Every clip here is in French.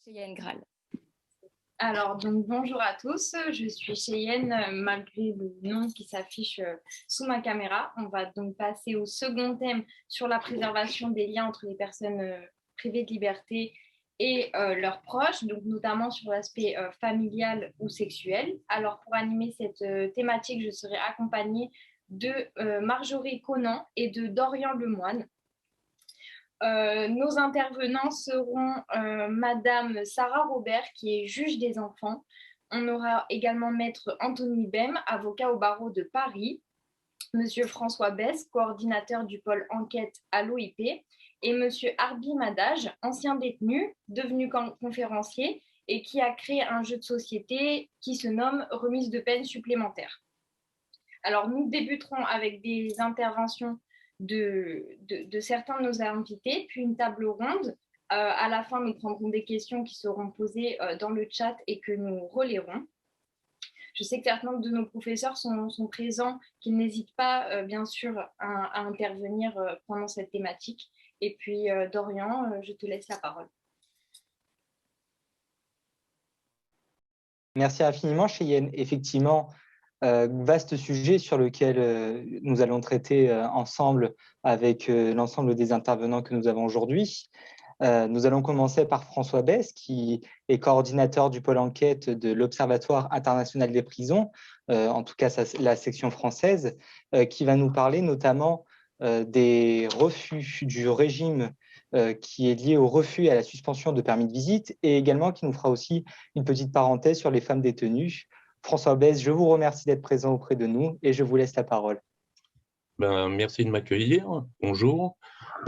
Cheyenne Graal. Alors, donc bonjour à tous, je suis Cheyenne, malgré le nom qui s'affiche sous ma caméra. On va donc passer au second thème sur la préservation des liens entre les personnes privées de liberté et leurs proches, donc notamment sur l'aspect familial ou sexuel. Alors, pour animer cette thématique, je serai accompagnée de Marjorie Conan et de Dorian Lemoine. Nos intervenants seront Madame Sarah Robert, qui est juge des enfants. On aura également Maître Anthony Bem, avocat au barreau de Paris. Monsieur François Besse, coordinateur du pôle enquête à l'OIP. Et Monsieur Arbi Madage, ancien détenu, devenu conférencier et qui a créé un jeu de société qui se nomme Remise de peine supplémentaire. Alors, nous débuterons avec des interventions de certains de nos invités, puis une table ronde. À la fin, nous prendrons des questions qui seront posées dans le chat et que nous relayerons. Je sais que certains de nos professeurs sont présents, qu'ils n'hésitent pas, bien sûr, à intervenir pendant cette thématique. Et puis, Dorian, je te laisse la parole. Merci infiniment, Cheyenne. Effectivement, vaste sujet sur lequel nous allons traiter ensemble avec l'ensemble des intervenants que nous avons aujourd'hui. Nous allons commencer par François Besse, qui est coordinateur du pôle enquête de l'Observatoire international des prisons, en tout cas la section française, qui va nous parler notamment des refus du régime qui est lié au refus et à la suspension de permis de visite, et également qui nous fera aussi une petite parenthèse sur les femmes détenues. François Besse, je vous remercie d'être présent auprès de nous et je vous laisse la parole. Merci de m'accueillir. Bonjour.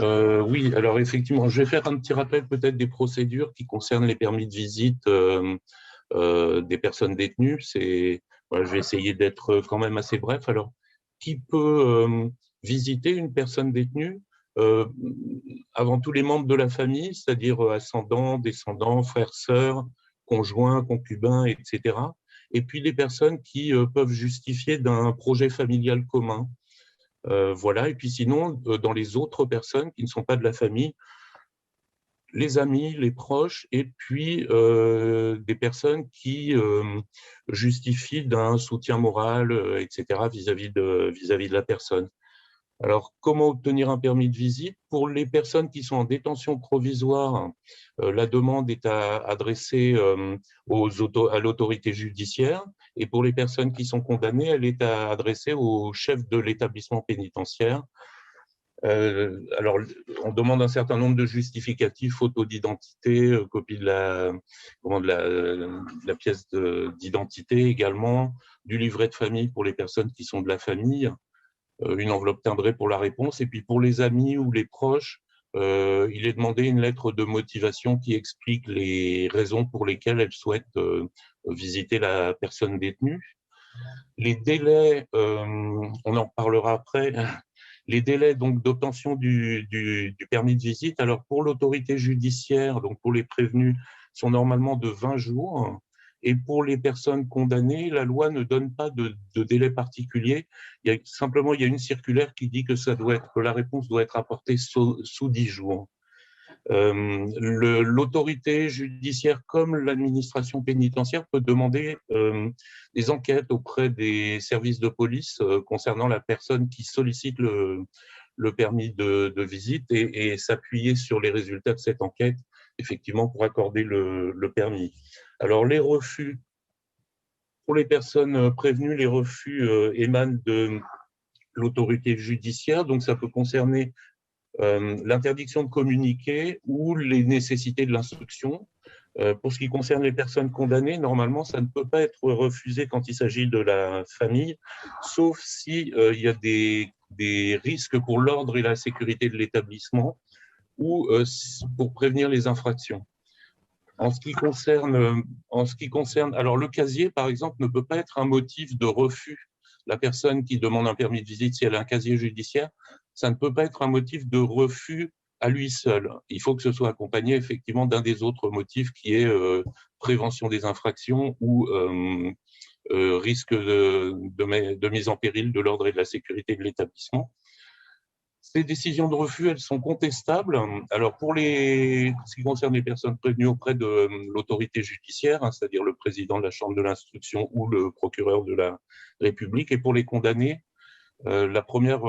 Oui, alors effectivement, je vais faire un petit rappel peut-être des procédures qui concernent les permis de visite des personnes détenues. Voilà, je vais essayer d'être quand même assez bref. Alors, qui peut visiter une personne détenue? Avant tout les membres de la famille, c'est-à-dire ascendants, descendants, frères, sœurs, conjoints, concubins, etc. Et puis les personnes qui peuvent justifier d'un projet familial commun. Voilà, et puis sinon, dans les autres personnes qui ne sont pas de la famille, les amis, les proches, et puis des personnes qui justifient d'un soutien moral, etc., vis-à-vis de la personne. Alors, comment obtenir un permis de visite? Pour les personnes qui sont en détention provisoire, la demande est adressée à l'autorité judiciaire, et pour les personnes qui sont condamnées, elle est adressée au chef de l'établissement pénitentiaire. Alors, on demande un certain nombre de justificatifs, photo d'identité, copie de la pièce d'identité également, du livret de famille pour les personnes qui sont de la famille, une enveloppe timbrée pour la réponse, et puis pour les amis ou les proches, il est demandé une lettre de motivation qui explique les raisons pour lesquelles elles souhaitent visiter la personne détenue. Les délais, on en parlera après, les délais donc d'obtention du permis de visite, alors pour l'autorité judiciaire, donc pour les prévenus, sont normalement de 20 jours. Et pour les personnes condamnées, la loi ne donne pas de délai particulier. Il y a une circulaire qui dit que la réponse doit être apportée sous 10 jours. L'autorité judiciaire comme l'administration pénitentiaire peut demander des enquêtes auprès des services de police concernant la personne qui sollicite le permis de visite et s'appuyer sur les résultats de cette enquête, effectivement, pour accorder le permis. Alors, les refus, pour les personnes prévenues, les refus émanent de l'autorité judiciaire, donc ça peut concerner l'interdiction de communiquer ou les nécessités de l'instruction. Pour ce qui concerne les personnes condamnées, normalement, ça ne peut pas être refusé quand il s'agit de la famille, sauf si il y a des risques pour l'ordre et la sécurité de l'établissement ou pour prévenir les infractions. En ce qui concerne, alors le casier, par exemple, ne peut pas être un motif de refus. La personne qui demande un permis de visite, si elle a un casier judiciaire, ça ne peut pas être un motif de refus à lui seul. Il faut que ce soit accompagné effectivement d'un des autres motifs qui est prévention des infractions ou risque de mise en péril de l'ordre et de la sécurité de l'établissement. Ces décisions de refus, elles sont contestables. Alors, pour ce qui concerne les personnes prévenues auprès de l'autorité judiciaire, hein, c'est-à-dire le président de la chambre de l'instruction ou le procureur de la République, et pour les condamnés, la première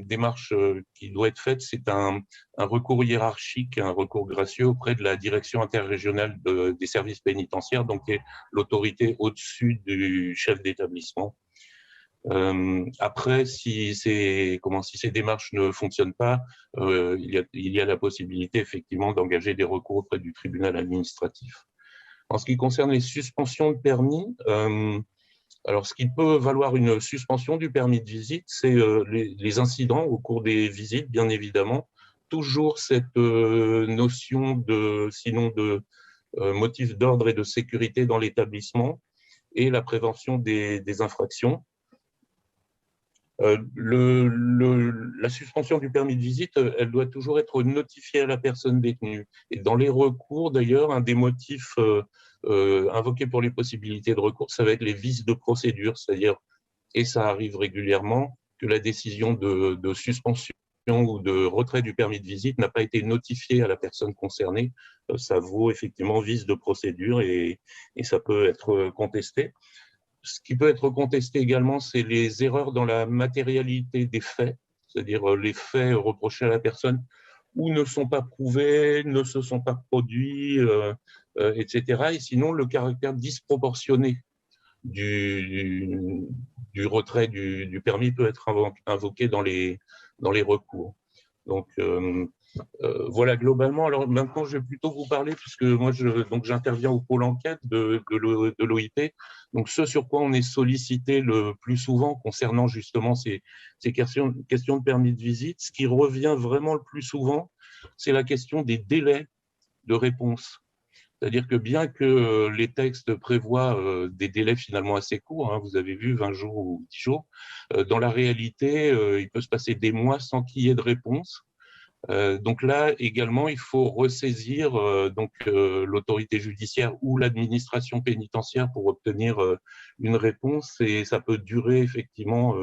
démarche qui doit être faite, c'est un recours hiérarchique, un recours gracieux auprès de la direction interrégionale des services pénitentiaires, donc qui est l'autorité au-dessus du chef d'établissement. Après, si ces démarches ne fonctionnent pas, il y a la possibilité effectivement d'engager des recours auprès du tribunal administratif. En ce qui concerne les suspensions de permis, alors, ce qui peut valoir une suspension du permis de visite, c'est les incidents au cours des visites, bien évidemment. Toujours cette notion sinon de motif d'ordre et de sécurité dans l'établissement et la prévention des infractions. La suspension du permis de visite, elle doit toujours être notifiée à la personne détenue. Et dans les recours, d'ailleurs, un des motifs invoqués pour les possibilités de recours, ça va être les vices de procédure, c'est-à-dire, et ça arrive régulièrement, que la décision de suspension ou de retrait du permis de visite n'a pas été notifiée à la personne concernée. Ça vaut effectivement vice de procédure et ça peut être contesté. Ce qui peut être contesté également, c'est les erreurs dans la matérialité des faits, c'est-à-dire les faits reprochés à la personne ou ne sont pas prouvés, ne se sont pas produits, etc. Et sinon, le caractère disproportionné du retrait du permis peut être invoqué dans les recours. Donc, voilà, globalement. Alors maintenant, je vais plutôt vous parler, puisque moi, j'interviens au pôle enquête de l'OIP. Donc, ce sur quoi on est sollicité le plus souvent concernant justement ces questions de permis de visite, ce qui revient vraiment le plus souvent, c'est la question des délais de réponse. C'est-à-dire que bien que les textes prévoient des délais finalement assez courts, hein, vous avez vu 20 jours ou 10 jours, dans la réalité, il peut se passer des mois sans qu'il y ait de réponse. Donc là également, il faut ressaisir l'autorité judiciaire ou l'administration pénitentiaire pour obtenir une réponse, et ça peut durer effectivement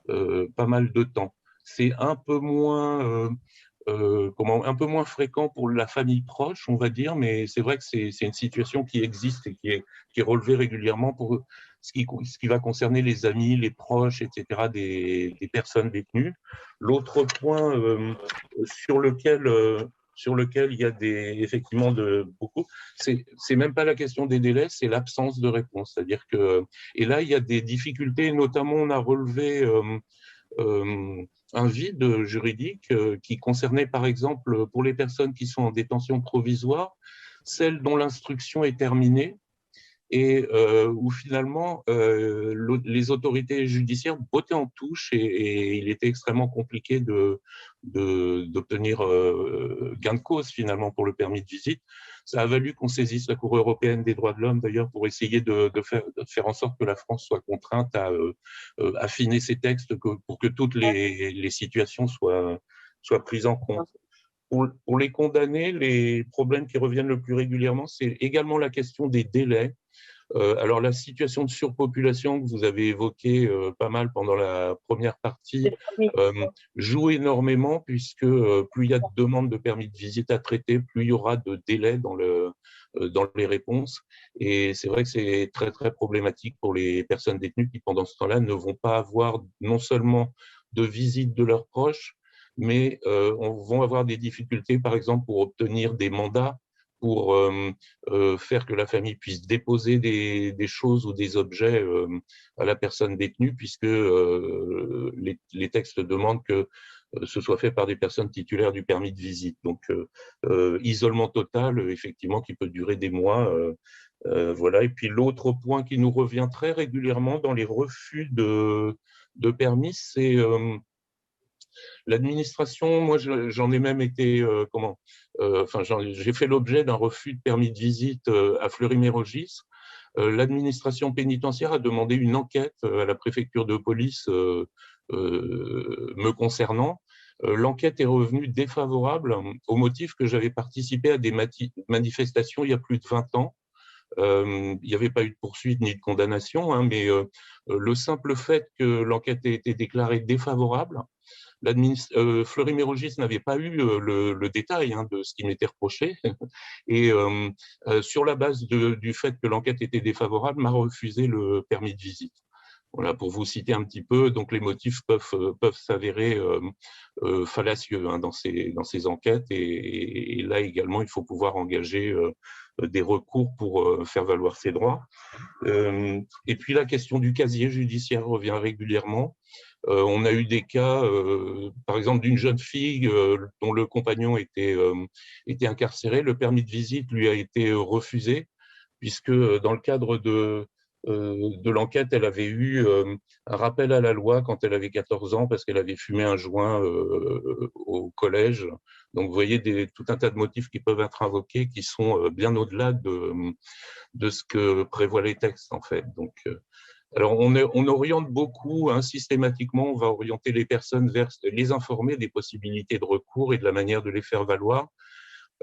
pas mal de temps. C'est un peu moins un peu moins fréquent pour la famille proche, on va dire, mais c'est vrai que c'est une situation qui existe et qui est relevée régulièrement pour ce qui va concerner les amis, les proches, etc. des personnes détenues. L'autre point sur lequel il y a effectivement beaucoup, c'est même pas la question des délais, c'est l'absence de réponse. C'est-à-dire que, et là, il y a des difficultés, notamment on a relevé un vide juridique qui concernait par exemple pour les personnes qui sont en détention provisoire, celles dont l'instruction est terminée et où finalement les autorités judiciaires bottaient en touche et il était extrêmement compliqué d'obtenir gain de cause finalement pour le permis de visite. Ça a valu qu'on saisisse la Cour européenne des droits de l'homme d'ailleurs pour essayer de faire en sorte que la France soit contrainte à affiner ses textes pour que toutes les situations soient prises en compte. Pour les condamnés, les problèmes qui reviennent le plus régulièrement, c'est également la question des délais. Alors, la situation de surpopulation que vous avez évoquée pas mal pendant la première partie joue énormément puisque plus il y a de demandes de permis de visite à traiter, plus il y aura de délais dans les réponses. Et c'est vrai que c'est très, très problématique pour les personnes détenues qui, pendant ce temps-là, ne vont pas avoir non seulement de visite de leurs proches, mais vont avoir des difficultés, par exemple, pour obtenir des mandats, pour faire que la famille puisse déposer des choses ou des objets à la personne détenue, puisque les textes demandent que ce soit fait par des personnes titulaires du permis de visite. Donc, isolement total, effectivement, qui peut durer des mois. Voilà. Et puis, l'autre point qui nous revient très régulièrement dans les refus de permis, c'est l'administration. Moi, j'en ai même été, j'ai fait l'objet d'un refus de permis de visite à Fleury-Mérogis. L'administration pénitentiaire a demandé une enquête à la préfecture de police me concernant. L'enquête est revenue défavorable au motif que j'avais participé à des manifestations il y a plus de 20 ans. Il n'y avait pas eu de poursuite ni de condamnation, hein, mais le simple fait que l'enquête ait été déclarée défavorable Fleury-Mérogis n'avait pas eu le détail de ce qui m'était reproché et sur la base du fait que l'enquête était défavorable, m'a refusé le permis de visite. Voilà, pour vous citer un petit peu, donc les motifs peuvent s'avérer fallacieux dans ces enquêtes et là également il faut pouvoir engager des recours pour faire valoir ses droits. Et puis la question du casier judiciaire revient régulièrement. On a eu des cas, par exemple, d'une jeune fille dont le compagnon était incarcéré. Le permis de visite lui a été refusé, puisque dans le cadre de l'enquête, elle avait eu un rappel à la loi quand elle avait 14 ans, parce qu'elle avait fumé un joint au collège. Donc, vous voyez tout un tas de motifs qui peuvent être invoqués, qui sont bien au-delà de ce que prévoient les textes, en fait. Donc, alors, on oriente beaucoup, systématiquement, on va orienter les personnes vers les informer des possibilités de recours et de la manière de les faire valoir.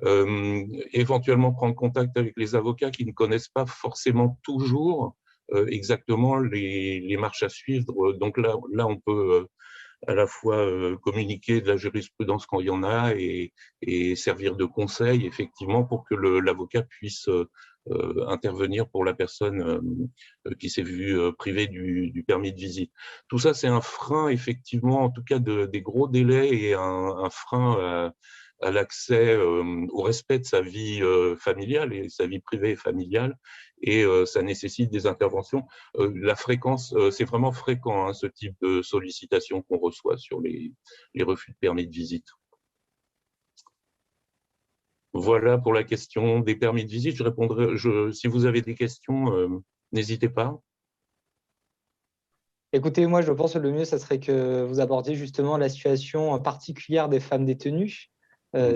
Éventuellement prendre contact avec les avocats qui ne connaissent pas forcément toujours exactement les marches à suivre. Donc là on peut à la fois communiquer de la jurisprudence quand il y en a et servir de conseil, effectivement, pour que l'avocat puisse intervenir pour la personne qui s'est vue privée du permis de visite. Tout ça, c'est un frein, effectivement, en tout cas des gros délais et un frein à l'accès au respect de sa vie familiale et sa vie privée et familiale, et ça nécessite des interventions. La fréquence, c'est vraiment fréquent, ce type de sollicitation qu'on reçoit sur les refus de permis de visite. Voilà pour la question des permis de visite. Je répondrai, si vous avez des questions, n'hésitez pas. Écoutez, moi, je pense que le mieux, ça serait que vous abordiez justement la situation particulière des femmes détenues,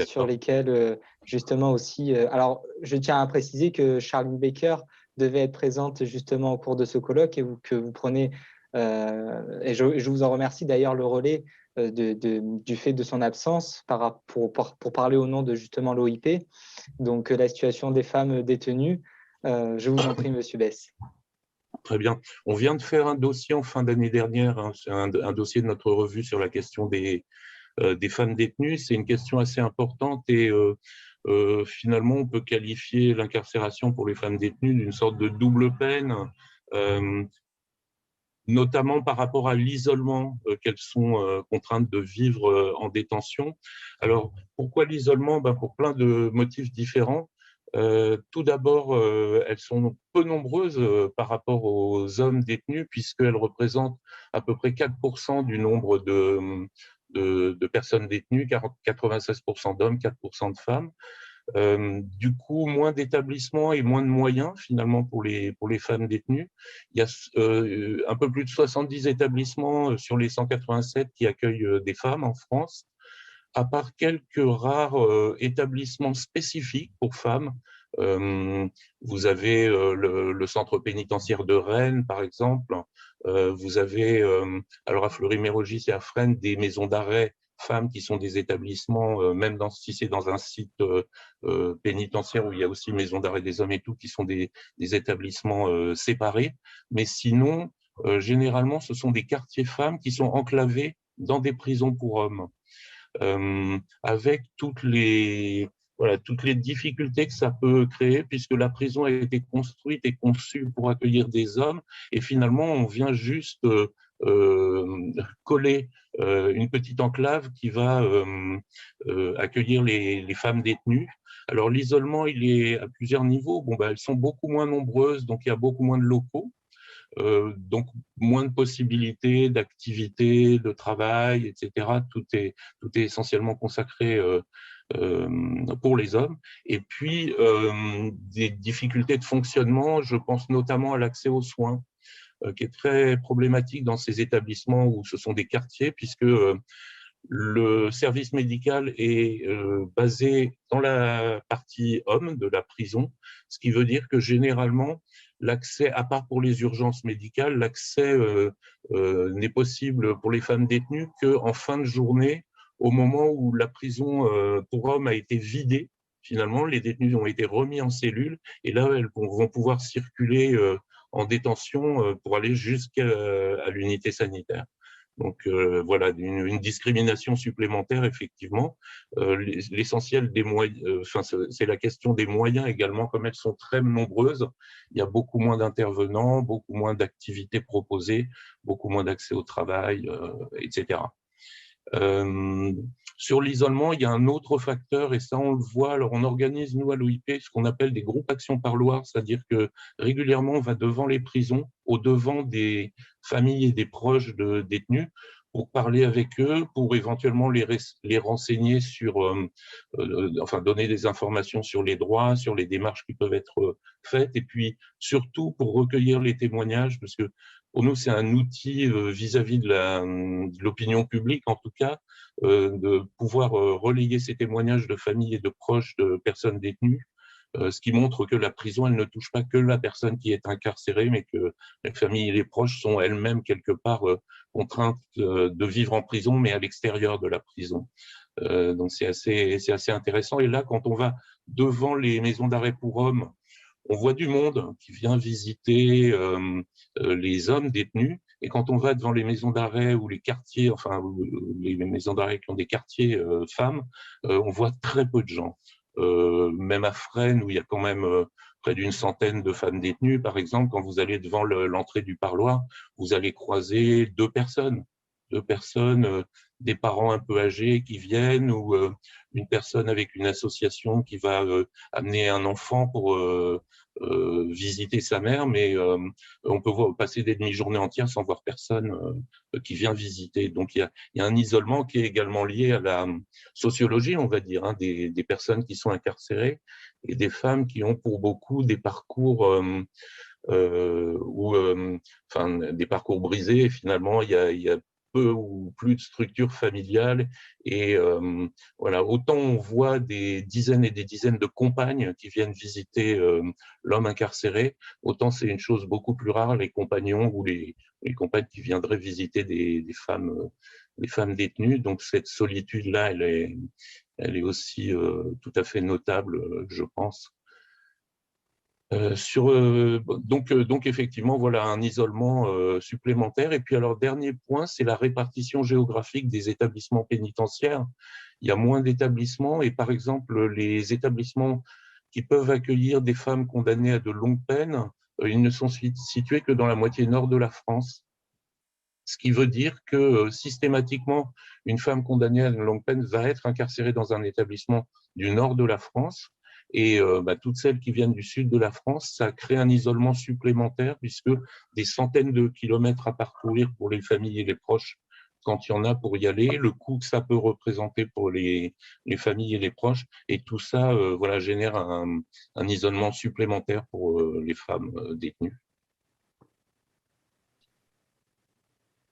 sur lesquelles, justement, aussi… alors, je tiens à préciser que Charline Baker devait être présente justement au cours de ce colloque et que vous prenez, et je vous en remercie d'ailleurs, le relais du fait de son absence pour parler au nom de justement l'OIP. Donc, la situation des femmes détenues, je vous en prie, Monsieur Bess. Très bien. On vient de faire un dossier en fin d'année dernière, c'est un dossier de notre revue sur la question des femmes détenues. C'est une question assez importante et finalement, on peut qualifier l'incarcération pour les femmes détenues d'une sorte de double peine, notamment par rapport à l'isolement qu'elles sont contraintes de vivre en détention. Alors, pourquoi l'isolement? Pour plein de motifs différents. Tout d'abord, elles sont peu nombreuses par rapport aux hommes détenus, puisqu'elles représentent à peu près 4% du nombre de personnes détenues, 96% d'hommes, 4% de femmes. Du coup, moins d'établissements et moins de moyens finalement pour les femmes détenues. Il y a un peu plus de 70 établissements sur les 187 qui accueillent des femmes en France, à part quelques rares établissements spécifiques pour femmes. Vous avez le centre pénitentiaire de Rennes, par exemple. Vous avez, alors à Fleury-Mérogis et à Fresnes, des maisons d'arrêt femmes qui sont des établissements, même si c'est dans un site pénitentiaire où il y a aussi maison d'arrêt des hommes et tout, qui sont des établissements séparés. Mais sinon, généralement, ce sont des quartiers femmes qui sont enclavés dans des prisons pour hommes. Avec toutes les difficultés que ça peut créer, puisque la prison a été construite et conçue pour accueillir des hommes, et finalement, on vient juste coller une petite enclave qui va accueillir les femmes détenues. Alors, l'isolement, il est à plusieurs niveaux. Elles sont beaucoup moins nombreuses, donc il y a beaucoup moins de locaux. Donc moins de possibilités d'activités, de travail, etc. Tout est essentiellement consacré pour les hommes. Et puis des difficultés de fonctionnement, je pense notamment à l'accès aux soins, qui est très problématique dans ces établissements où ce sont des quartiers, puisque le service médical est basé dans la partie homme de la prison, ce qui veut dire que généralement, l'accès, à part pour les urgences médicales, l'accès n'est possible pour les femmes détenues qu'en fin de journée, au moment où la prison pour hommes a été vidée. Finalement, les détenus ont été remis en cellule et là, elles vont pouvoir circuler en détention pour aller jusqu'à l'unité sanitaire. Donc voilà, une discrimination supplémentaire, effectivement. L'essentiel des moyens, c'est la question des moyens également, comme elles sont très nombreuses. Il y a beaucoup moins d'intervenants, beaucoup moins d'activités proposées, beaucoup moins d'accès au travail, etc. Sur l'isolement, il y a un autre facteur, et ça on le voit. Alors on organise, nous à l'OIP, ce qu'on appelle des groupes action parloirs, c'est-à-dire que régulièrement on va devant les prisons, au devant des familles et des proches de détenus, pour parler avec eux, pour éventuellement les renseigner sur, enfin donner des informations sur les droits, sur les démarches qui peuvent être faites, et puis surtout pour recueillir les témoignages, parce que pour nous, c'est un outil vis-à-vis de l'opinion publique, en tout cas, de pouvoir relayer ces témoignages de familles et de proches de personnes détenues, ce qui montre que la prison, elle ne touche pas que la personne qui est incarcérée, mais que les familles et les proches sont elles-mêmes quelque part contraintes de vivre en prison, mais à l'extérieur de la prison. Donc c'est assez intéressant. Et là, quand on va devant les maisons d'arrêt pour hommes, on voit du monde qui vient visiter les hommes détenus. Et quand on va devant les maisons d'arrêt ou les quartiers, enfin les maisons d'arrêt qui ont des quartiers femmes, on voit très peu de gens. Même à Fresnes, où il y a quand même près d'une centaine de femmes détenues, par exemple, quand vous allez devant l'entrée du parloir, vous allez croiser deux personnes, des parents un peu âgés qui viennent, ou une personne avec une association qui va amener un enfant pour visiter sa mère, mais on peut passer des demi-journées entières sans voir personne qui vient visiter. Donc il y a un isolement qui est également lié à la sociologie, on va dire, hein, des personnes qui sont incarcérées et des femmes qui ont pour beaucoup des parcours enfin des parcours brisés. Et finalement, il y a peu ou plus de structure familiale, et voilà, autant on voit des dizaines et des dizaines de compagnes qui viennent visiter l'homme incarcéré, autant c'est une chose beaucoup plus rare, les compagnons ou les compagnes qui viendraient visiter des femmes détenues. Donc cette solitude-là, elle est aussi tout à fait notable, je pense. Donc effectivement, voilà un isolement supplémentaire. Et puis alors, dernier point, c'est la répartition géographique des établissements pénitentiaires. Il y a moins d'établissements, et par exemple, les établissements qui peuvent accueillir des femmes condamnées à de longues peines, ils ne sont situés que dans la moitié nord de la France. Ce qui veut dire que systématiquement, une femme condamnée à une longue peine va être incarcérée dans un établissement du nord de la France. Et toutes celles qui viennent du sud de la France, ça crée un isolement supplémentaire, puisque des centaines de kilomètres à parcourir pour les familles et les proches, quand il y en a pour y aller, le coût que ça peut représenter pour les familles et les proches, et tout ça voilà, génère un isolement supplémentaire pour les femmes détenues.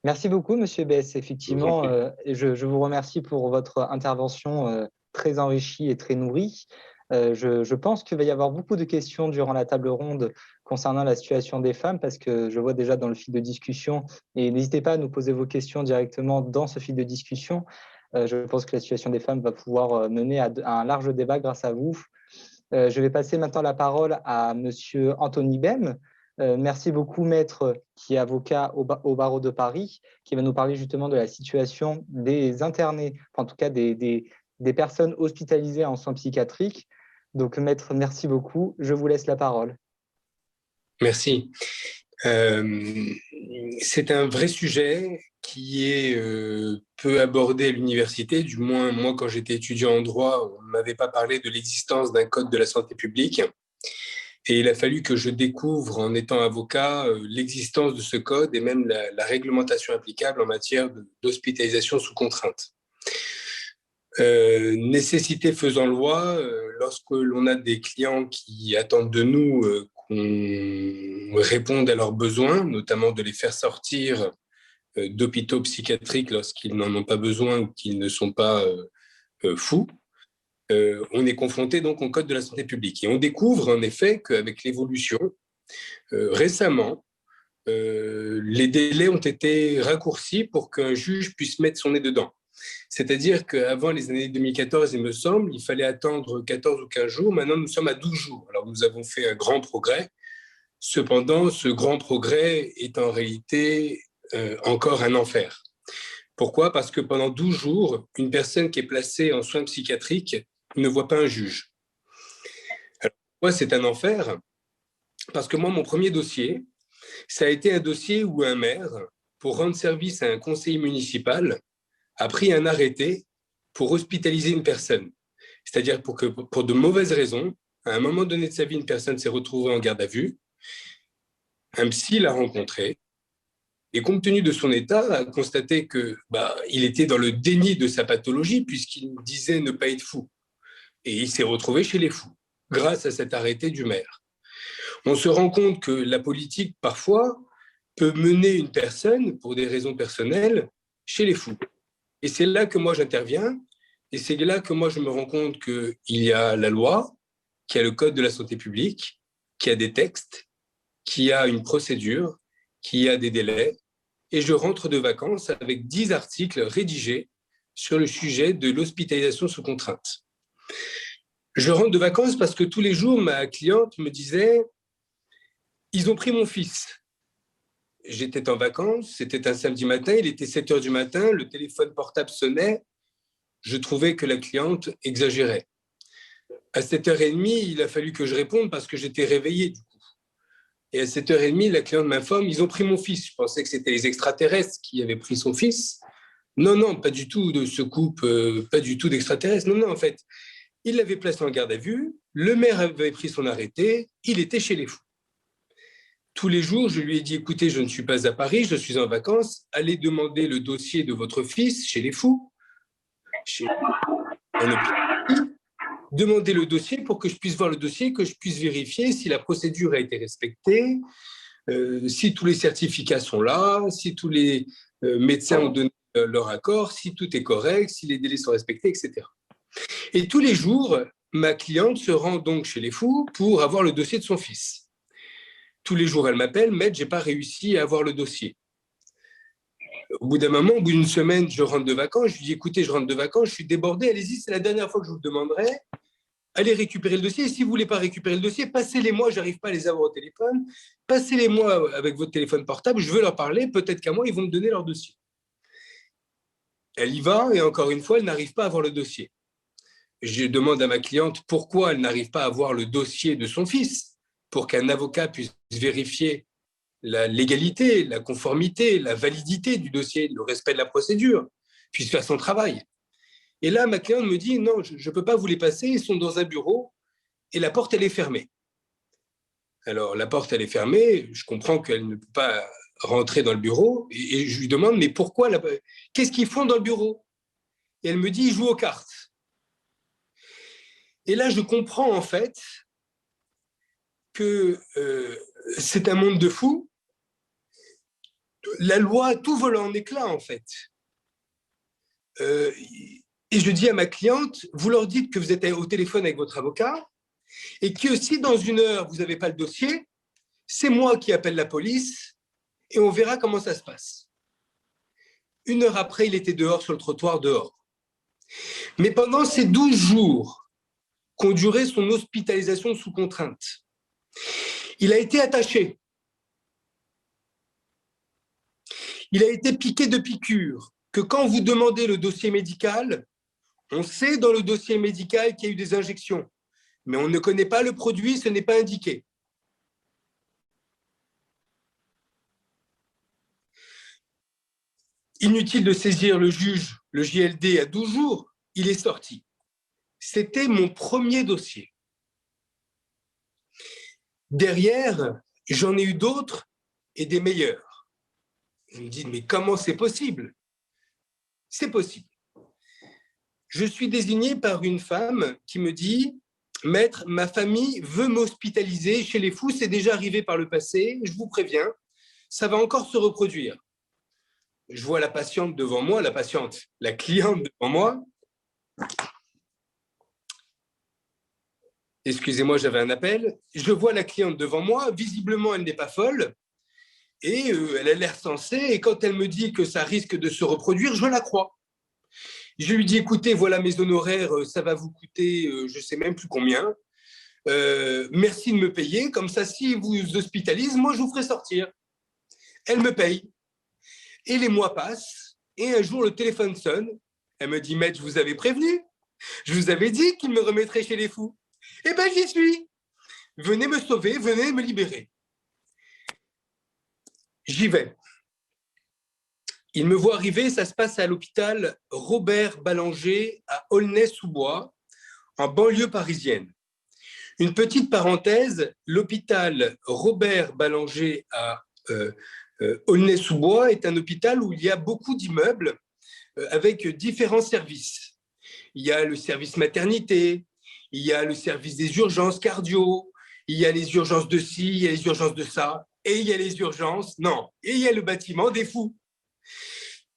Merci beaucoup, Monsieur Bess. Effectivement, je vous remercie pour votre intervention très enrichie et très nourrie. Je pense qu'il va y avoir beaucoup de questions durant la table ronde concernant la situation des femmes, parce que je vois déjà dans le fil de discussion, et n'hésitez pas à nous poser vos questions directement dans ce fil de discussion. Je pense que la situation des femmes va pouvoir mener à un large débat grâce à vous. Je vais passer maintenant la parole à Monsieur Anthony Bem. Merci beaucoup, maître, qui est avocat au barreau de Paris, qui va nous parler justement de la situation des internés, enfin, en tout cas des personnes hospitalisées en soins psychiatriques. Donc, maître, merci beaucoup. Je vous laisse la parole. Merci. C'est un vrai sujet qui est peu abordé à l'université. Du moins, moi, quand j'étais étudiant en droit, on ne m'avait pas parlé de l'existence d'un code de la santé publique. Et il a fallu que je découvre, en étant avocat, l'existence de ce code et même la réglementation applicable en matière d'hospitalisation sous contrainte. Nécessité faisant loi, lorsque l'on a des clients qui attendent de nous qu'on réponde à leurs besoins, notamment de les faire sortir d'hôpitaux psychiatriques lorsqu'ils n'en ont pas besoin ou qu'ils ne sont pas fous, on est confronté donc au code de la santé publique. Et on découvre en effet qu'avec l'évolution, récemment, les délais ont été raccourcis pour qu'un juge puisse mettre son nez dedans. C'est-à-dire qu'avant les années 2014, il me semble, il fallait attendre 14 ou 15 jours. Maintenant, nous sommes à 12 jours. Alors, nous avons fait un grand progrès. Cependant, ce grand progrès est en réalité encore un enfer. Pourquoi? Parce que pendant 12 jours, une personne qui est placée en soins psychiatriques ne voit pas un juge. Alors, moi, c'est un enfer, parce que moi, mon premier dossier, ça a été un dossier où un maire, pour rendre service à un conseiller municipal, a pris un arrêté pour hospitaliser une personne. C'est-à-dire pour de mauvaises raisons, à un moment donné de sa vie, une personne s'est retrouvée en garde à vue, un psy l'a rencontré, et compte tenu de son état, a constaté qu'il était dans le déni de sa pathologie, puisqu'il disait ne pas être fou. Et il s'est retrouvé chez les fous, grâce à cet arrêté du maire. On se rend compte que la politique, parfois, peut mener une personne, pour des raisons personnelles, chez les fous. Et c'est là que moi j'interviens, et c'est là que moi je me rends compte qu'il y a la loi, qu'il y a le code de la santé publique, qu'il y a des textes, qu'il y a une procédure, qu'il y a des délais, et je rentre de vacances avec 10 articles rédigés sur le sujet de l'hospitalisation sous contrainte. Je rentre de vacances parce que tous les jours, ma cliente me disait « Ils ont pris mon fils ». J'étais en vacances, c'était un samedi matin, il était 7 heures du matin, le téléphone portable sonnait, je trouvais que la cliente exagérait. À 7h30, il a fallu que je réponde parce que j'étais réveillé du coup. Et à 7h30, la cliente m'informe, ils ont pris mon fils. Je pensais que c'était les extraterrestres qui avaient pris son fils. Non, non, pas du tout de ce couple, pas du tout d'extraterrestres. Non, non, en fait, il l'avait placé en garde à vue, le maire avait pris son arrêté, il était chez les fous. Tous les jours, je lui ai dit, écoutez, je ne suis pas à Paris, je suis en vacances, allez demander le dossier de votre fils chez les fous, chez un hôpital. Demandez le dossier pour que je puisse voir le dossier, que je puisse vérifier si la procédure a été respectée, si tous les certificats sont là, si tous les médecins ont donné leur accord, si tout est correct, si les délais sont respectés, etc. Et tous les jours, ma cliente se rend donc chez les fous pour avoir le dossier de son fils. Tous les jours, elle m'appelle, maître, je n'ai pas réussi à avoir le dossier. Au bout d'un moment, au bout d'une semaine, je rentre de vacances, je lui dis, écoutez, je rentre de vacances, je suis débordé, allez-y, c'est la dernière fois que je vous le demanderai, allez récupérer le dossier, et si vous ne voulez pas récupérer le dossier, passez-les-moi, je n'arrive pas à les avoir au téléphone, passez-les-moi avec votre téléphone portable, je veux leur parler, peut-être qu'à moi, ils vont me donner leur dossier. Elle y va, et encore une fois, elle n'arrive pas à avoir le dossier. Je demande à ma cliente pourquoi elle n'arrive pas à avoir le dossier de son fils, pour qu'un avocat puisse vérifier la légalité, la conformité, la validité du dossier, le respect de la procédure, puisse faire son travail. Et là, ma cliente me dit, non, je ne peux pas vous les passer, ils sont dans un bureau et la porte, elle est fermée. Alors, la porte, elle est fermée, je comprends qu'elle ne peut pas rentrer dans le bureau et je lui demande, mais pourquoi, qu'est-ce qu'ils font dans le bureau? Et elle me dit, ils jouent aux cartes. Et là, je comprends en fait que c'est un monde de fous. La loi, tout vole en éclats, en fait. Et je dis à ma cliente, vous leur dites que vous êtes au téléphone avec votre avocat et que si dans 1 heure, vous n'avez pas le dossier, c'est moi qui appelle la police et on verra comment ça se passe. 1 heure après, il était dehors sur le trottoir, dehors. Mais pendant ces 12 jours qu'ont duré son hospitalisation sous contrainte, il a été attaché. Il a été piqué de piqûres, que quand vous demandez le dossier médical, on sait dans le dossier médical qu'il y a eu des injections, mais on ne connaît pas le produit, ce n'est pas indiqué. Inutile de saisir le juge, le JLD, à 12 jours, il est sorti. C'était mon premier dossier. Derrière, j'en ai eu d'autres et des meilleurs. Vous me dites, mais comment c'est possible? C'est possible. Je suis désigné par une femme qui me dit, maître, ma famille veut m'hospitaliser chez les fous, c'est déjà arrivé par le passé, je vous préviens, ça va encore se reproduire. Je vois la patiente devant moi, la cliente devant moi. Excusez-moi, j'avais un appel. Je vois la cliente devant moi, visiblement elle n'est pas folle, et elle a l'air sensée, et quand elle me dit que ça risque de se reproduire, je la crois. Je lui dis, écoutez, voilà mes honoraires, ça va vous coûter, je ne sais même plus combien. Merci de me payer, comme ça, si vous hospitalisez, moi, je vous ferai sortir. Elle me paye. Et les mois passent, Et un jour, le téléphone sonne. Elle me dit, maître, je vous avais prévenu. Je vous avais dit qu'il me remettrait chez les fous. Eh bien, j'y suis. Venez me sauver, venez me libérer. J'y vais. Il me voit arriver, ça se passe à l'hôpital Robert Ballanger à Aulnay-sous-Bois, en banlieue parisienne. Une petite parenthèse, l'hôpital Robert Ballanger à Aulnay-sous-Bois est un hôpital où il y a beaucoup d'immeubles avec différents services. Il y a le service maternité, il y a le service des urgences cardio, il y a les urgences de ci, il y a les urgences de ça, et il y a les urgences, et il y a le bâtiment des fous.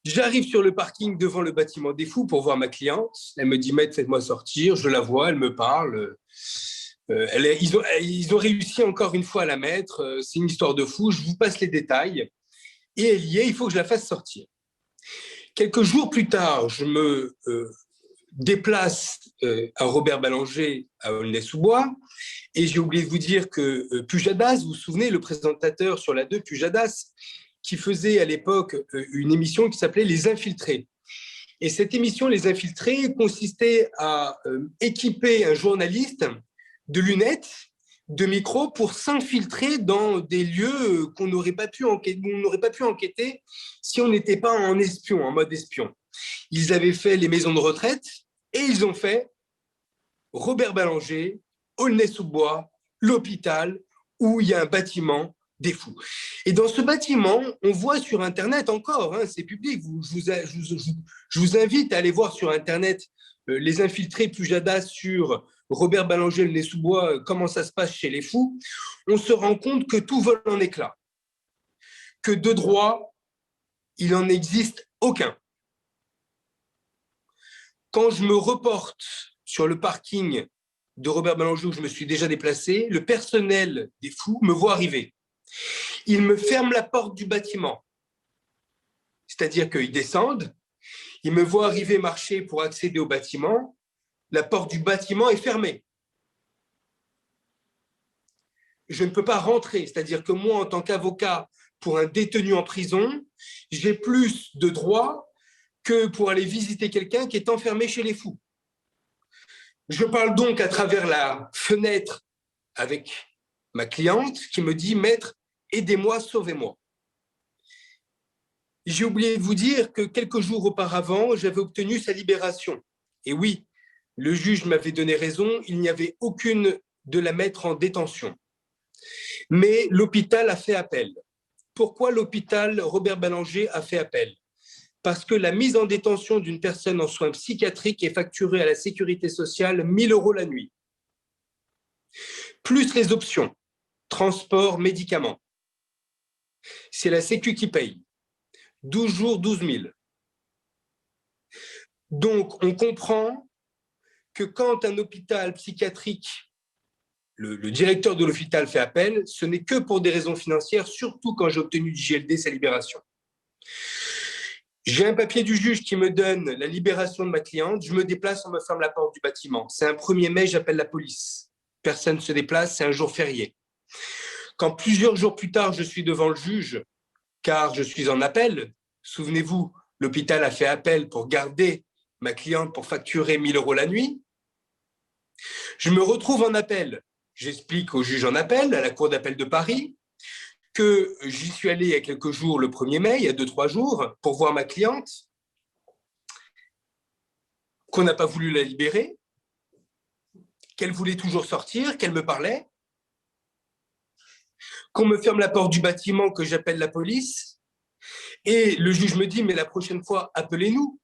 J'arrive sur le parking devant le bâtiment des fous pour voir ma cliente. Elle me dit, maître, faites-moi sortir. Je la vois, elle me parle. Ils ont réussi encore une fois à la mettre. C'est une histoire de fou. Je vous passe les détails. Et elle y est, il faut que je la fasse sortir. Quelques jours plus tard, je me déplace à Robert Ballanger à Aulnay-sous-Bois. Et j'ai oublié de vous dire que Pujadas, vous vous souvenez, le présentateur sur la 2, Pujadas, qui faisait à l'époque une émission qui s'appelait Les Infiltrés. Et cette émission, Les Infiltrés, consistait à équiper un journaliste de lunettes, de micros, pour s'infiltrer dans des lieux qu'on n'aurait pas pu enquêter si on n'était pas en espion, en mode espion. Ils avaient fait les maisons de retraite et ils ont fait Robert Ballanger, Aulnay-sous-Bois, l'hôpital, où il y a un bâtiment des fous. Et dans ce bâtiment, on voit sur Internet encore, c'est public, je vous invite à aller voir sur Internet les infiltrés Pujadas sur Robert Ballanger, Aulnay-sous-Bois, comment ça se passe chez les fous. On se rend compte que tout vole en éclats, que de droit, il n'en existe aucun. Quand je me reporte sur le parking de Robert Ballanger où je me suis déjà déplacé, le personnel des fous me voit arriver. Ils me ferment la porte du bâtiment. C'est-à-dire qu'ils descendent, ils me voient arriver marcher pour accéder au bâtiment, la porte du bâtiment est fermée. Je ne peux pas rentrer, c'est-à-dire que moi, en tant qu'avocat pour un détenu en prison, j'ai plus de droits que pour aller visiter quelqu'un qui est enfermé chez les fous. Je parle donc à travers la fenêtre avec ma cliente qui me dit « Maître, aidez-moi, sauvez-moi ». J'ai oublié de vous dire que quelques jours auparavant, j'avais obtenu sa libération. Et oui, le juge m'avait donné raison, il n'y avait aucune de la mettre en détention. Mais l'hôpital a fait appel. Pourquoi l'hôpital Robert Ballanger a fait appel? Parce que la mise en détention d'une personne en soins psychiatriques est facturée à la sécurité sociale 1 000 € la nuit. Plus les options, transport, médicaments. C'est la Sécu qui paye. 12 jours, 12 000. Donc, on comprend que quand un hôpital psychiatrique, le directeur de l'hôpital fait appel, ce n'est que pour des raisons financières, surtout quand j'ai obtenu du JLD sa libération. J'ai un papier du juge qui me donne la libération de ma cliente, je me déplace, on me ferme la porte du bâtiment. C'est un 1er mai, j'appelle la police. Personne ne se déplace, c'est un jour férié. Quand plusieurs jours plus tard, je suis devant le juge, car je suis en appel, souvenez-vous, l'hôpital a fait appel pour garder ma cliente pour facturer 1 000 € la nuit, je me retrouve en appel. J'explique au juge en appel, à la cour d'appel de Paris, que j'y suis allé il y a quelques jours, le 1er mai, il y a 2-3 jours, pour voir ma cliente, qu'on n'a pas voulu la libérer, qu'elle voulait toujours sortir, qu'elle me parlait, qu'on me ferme la porte du bâtiment, que j'appelle la police, et le juge me dit, mais la prochaine fois, appelez-nous,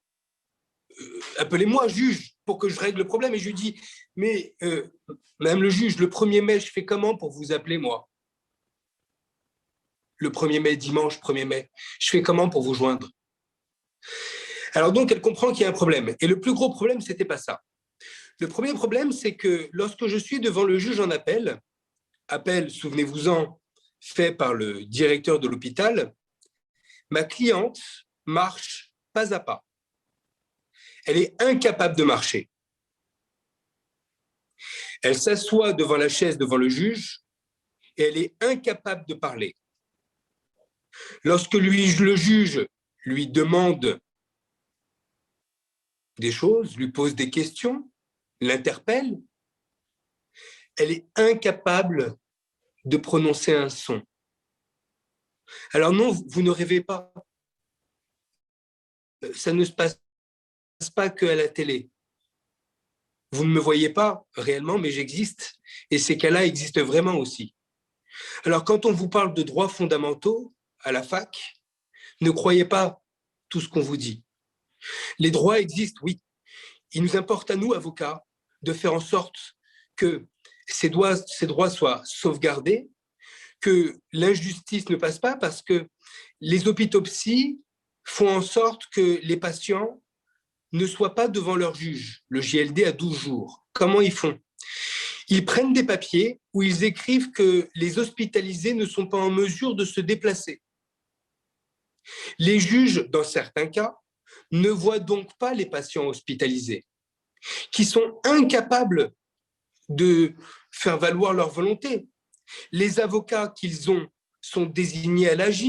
appelez-moi, juge, pour que je règle le problème. Et je lui dis, mais madame le juge, le 1er mai, je fais comment pour vous appeler, moi? Le 1er mai, dimanche 1er mai, je fais comment pour vous joindre? Alors donc, elle comprend qu'il y a un problème. Et le plus gros problème, ce n'était pas ça. Le premier problème, c'est que lorsque je suis devant le juge en appel, souvenez-vous-en, fait par le directeur de l'hôpital, ma cliente marche pas à pas. Elle est incapable de marcher. Elle s'assoit devant la chaise, devant le juge, et elle est incapable de parler. Lorsque le juge lui demande des choses, lui pose des questions, l'interpelle, elle est incapable de prononcer un son. Alors non, vous ne rêvez pas. Ça ne se passe pas qu'à la télé. Vous ne me voyez pas réellement, mais j'existe. Et ces cas-là existent vraiment aussi. Alors quand on vous parle de droits fondamentaux à la fac, ne croyez pas tout ce qu'on vous dit. Les droits existent, oui. Il nous importe à nous, avocats, de faire en sorte que ces droits soient sauvegardés, que l'injustice ne passe pas, parce que les hôpitaux psy font en sorte que les patients ne soient pas devant leur juge, le JLD à 12 jours. Comment ils font? Ils prennent des papiers où ils écrivent que les hospitalisés ne sont pas en mesure de se déplacer. Les juges, dans certains cas, ne voient donc pas les patients hospitalisés, qui sont incapables de faire valoir leur volonté. Les avocats qu'ils ont sont désignés à l'AJ.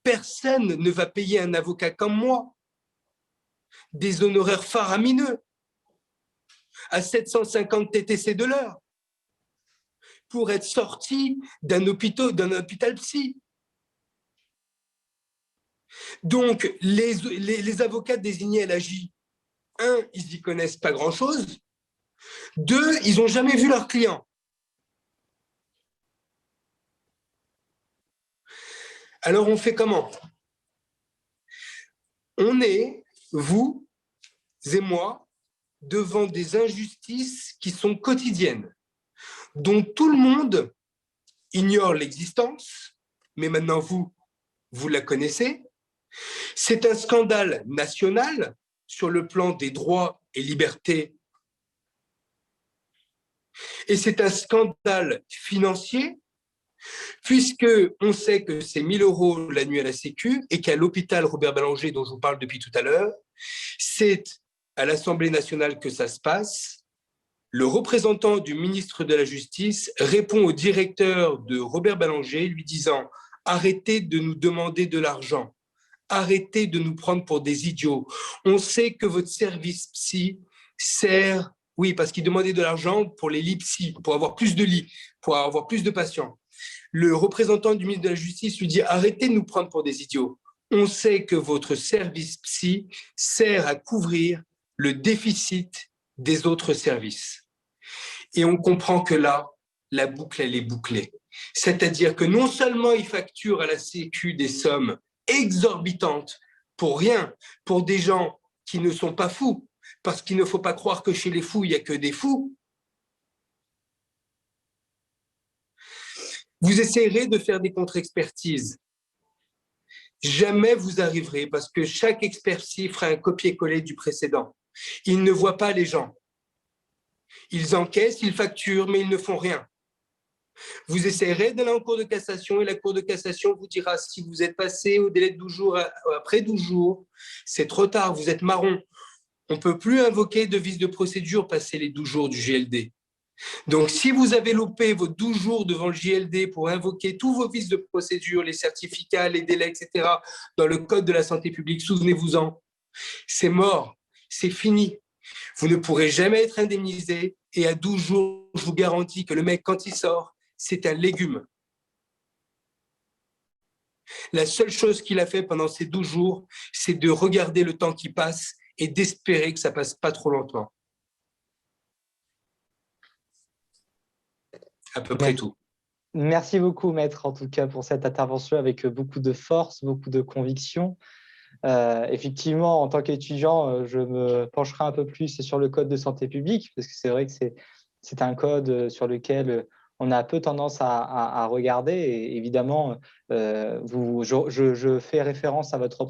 Personne ne va payer un avocat comme moi des honoraires faramineux à 750 TTC de l'heure pour être sorti d'un hôpital psy. Donc, les avocats désignés à l'AJ, un, ils n'y connaissent pas grand-chose. Deux, ils n'ont jamais vu leur client. Alors, on fait comment? On est, vous et moi, devant des injustices qui sont quotidiennes, dont tout le monde ignore l'existence, mais maintenant vous la connaissez. C'est un scandale national sur le plan des droits et libertés. Et c'est un scandale financier, puisqu'on sait que c'est 1 000 € la nuit à la Sécu et qu'à l'hôpital Robert Ballanger, dont je vous parle depuis tout à l'heure, c'est à l'Assemblée nationale que ça se passe. Le représentant du ministre de la Justice répond au directeur de Robert Ballanger, lui disant « Arrêtez de nous demander de l'argent. Arrêtez de nous prendre pour des idiots. On sait que votre service psy sert… » Oui, parce qu'il demandait de l'argent pour les lits psy, pour avoir plus de lits, pour avoir plus de patients. Le représentant du ministre de la Justice lui dit « Arrêtez de nous prendre pour des idiots. On sait que votre service psy sert à couvrir le déficit des autres services. » Et on comprend que là, la boucle, elle est bouclée. C'est-à-dire que non seulement ils facturent à la Sécu des sommes exorbitantes pour rien, pour des gens qui ne sont pas fous, parce qu'il ne faut pas croire que chez les fous, il n'y a que des fous. Vous essayerez de faire des contre-expertises. Jamais vous arriverez, parce que chaque expertise fera un copier-coller du précédent. Ils ne voient pas les gens. Ils encaissent, ils facturent, mais ils ne font rien. Vous essayerez d'aller en cour de cassation et la cour de cassation vous dira si vous êtes passé au délai de 12 jours, après 12 jours, c'est trop tard, vous êtes marron. On ne peut plus invoquer de vice de procédure passer les 12 jours du JLD. Donc, si vous avez loupé vos 12 jours devant le JLD pour invoquer tous vos vices de procédure, les certificats, les délais, etc., dans le code de la santé publique, souvenez-vous-en, c'est mort, c'est fini. Vous ne pourrez jamais être indemnisé et à 12 jours, je vous garantis que le mec, quand il sort, c'est un légume. La seule chose qu'il a fait pendant ces 12 jours, c'est de regarder le temps qui passe et d'espérer que ça passe pas trop longtemps. À peu près tout. Merci beaucoup, Maître, en tout cas, pour cette intervention avec beaucoup de force, beaucoup de conviction. Effectivement, en tant qu'étudiant, je me pencherai un peu plus sur le code de santé publique, parce que c'est vrai que c'est un code sur lequel on a peu tendance à regarder. Et évidemment, je fais référence à votre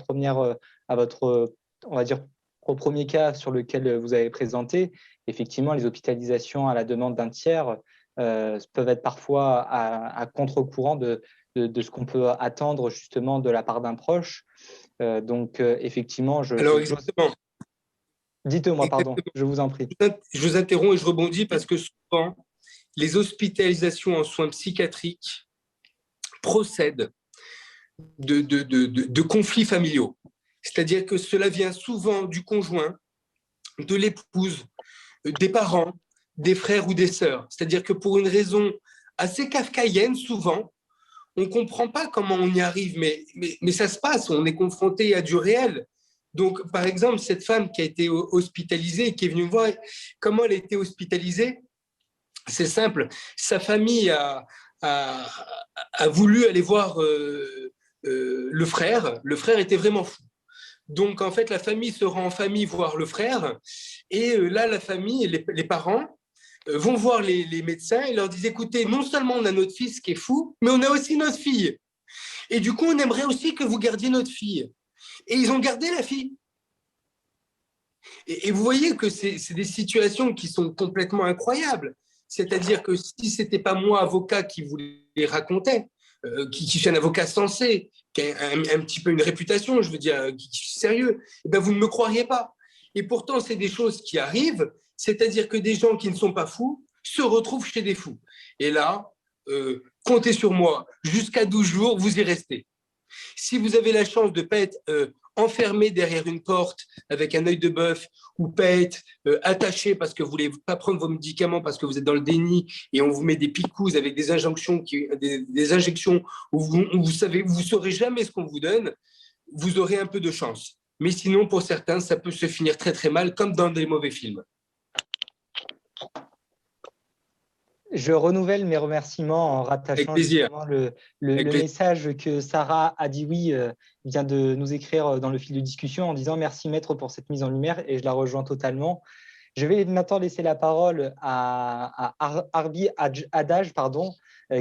on va dire, au premier cas sur lequel vous avez présenté. Effectivement, les hospitalisations à la demande d'un tiers peuvent être parfois à contre-courant de ce qu'on peut attendre justement de la part d'un proche. Donc, effectivement, Alors, exactement. Dites-moi, pardon, je vous en prie. Je vous interromps et je rebondis parce que souvent, les hospitalisations en soins psychiatriques procèdent de conflits familiaux. C'est-à-dire que cela vient souvent du conjoint de l'épouse, des parents, des frères ou des sœurs. C'est-à-dire que pour une raison assez kafkaïenne, souvent, on ne comprend pas comment on y arrive, mais ça se passe, on est confronté à du réel. Donc, par exemple, cette femme qui a été hospitalisée, qui est venue me voir, comment elle a été hospitalisée? C'est simple, sa famille a voulu aller voir le frère était vraiment fou. Donc, en fait, la famille se rend en famille voir le frère, et là, la famille, les parents, vont voir les médecins et leur disent, écoutez, non seulement on a notre fils qui est fou, mais on a aussi notre fille. Et du coup, on aimerait aussi que vous gardiez notre fille. Et ils ont gardé la fille. Et vous voyez que c'est des situations qui sont complètement incroyables. C'est-à-dire que si ce n'était pas moi, avocat, qui vous les racontais, qui suis un avocat sensé, qui a un petit peu une réputation, je veux dire, qui suis sérieux, eh ben vous ne me croiriez pas. Et pourtant, c'est des choses qui arrivent, c'est-à-dire que des gens qui ne sont pas fous se retrouvent chez des fous. Et là, comptez sur moi, jusqu'à 12 jours, vous y restez. Si vous avez la chance de ne pas être enfermé derrière une porte avec un œil de bœuf ou pas être attaché parce que vous ne voulez pas prendre vos médicaments parce que vous êtes dans le déni et on vous met des picousses avec des injections, des injections où vous savez, vous saurez jamais ce qu'on vous donne, vous aurez un peu de chance. Mais sinon, pour certains, ça peut se finir très très mal, comme dans des mauvais films. Je renouvelle mes remerciements en rattachant justement le message que Sarah a dit oui, vient de nous écrire dans le fil de discussion en disant merci maître pour cette mise en lumière, et je la rejoins totalement. Je vais maintenant laisser la parole à Arbi Adaj,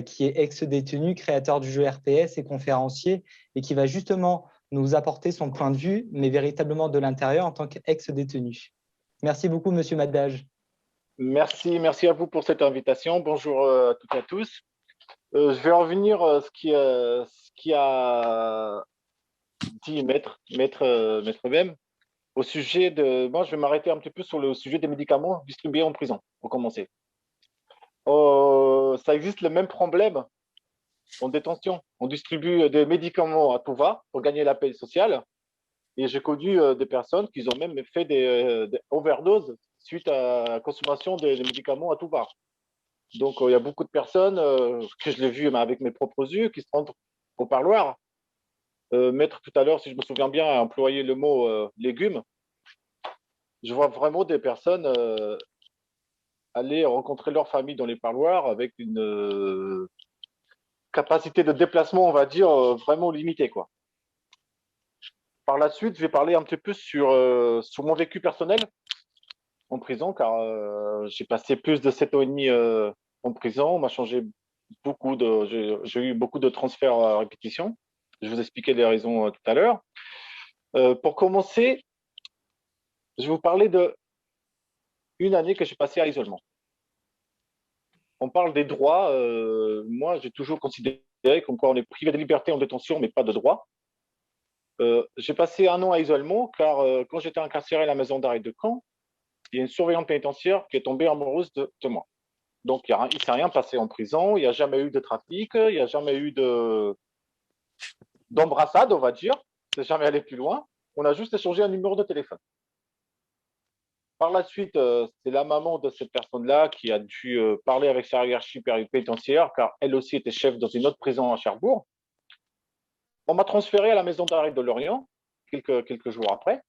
qui est ex-détenu, créateur du jeu RPS et conférencier, et qui va justement nous apporter son point de vue, mais véritablement de l'intérieur en tant qu'ex-détenu. Merci beaucoup, monsieur Madaj. Merci à vous pour cette invitation. Bonjour à toutes et à tous. Je vais revenir à ce qui a dit Maître Bem au sujet de. Moi, je vais m'arrêter un petit peu sur le sujet des médicaments distribués en prison, pour commencer. Ça existe le même problème en détention. On distribue des médicaments à tout va pour gagner la paix sociale. Et j'ai connu des personnes qui ont même fait des overdoses suite à la consommation des médicaments à tout va. Donc, il y a beaucoup de personnes que je l'ai vu avec mes propres yeux qui se rendent au parloir. Maître, tout à l'heure, si je me souviens bien, a employé le mot légumes. Je vois vraiment des personnes aller rencontrer leur famille dans les parloirs avec une capacité de déplacement, on va dire, vraiment limitée, quoi. Par la suite, je vais parler un petit peu sur mon vécu personnel en prison, car j'ai passé plus de 7 ans et demi en prison. On m'a changé j'ai eu beaucoup de transferts à répétition. Je vous expliquais les raisons tout à l'heure. Pour commencer, je vais vous parler d'une année que j'ai passée à l'isolement. On parle des droits. Moi, j'ai toujours considéré comme quoi on est privé de liberté en détention, mais pas de droits. J'ai passé 1 an à isolement, car quand j'étais incarcéré à la maison d'arrêt de Caen, il y a une surveillante pénitentiaire qui est tombée amoureuse de moi. Donc, il ne s'est rien passé en prison, il n'y a jamais eu de trafic, il n'y a jamais eu d'embrassade, on va dire. C'est jamais allé plus loin. On a juste échangé un numéro de téléphone. Par la suite, c'est la maman de cette personne-là qui a dû parler avec sa hiérarchie pénitentiaire, car elle aussi était chef dans une autre prison à Cherbourg. On m'a transféré à la maison d'arrêt de Lorient, quelques jours après,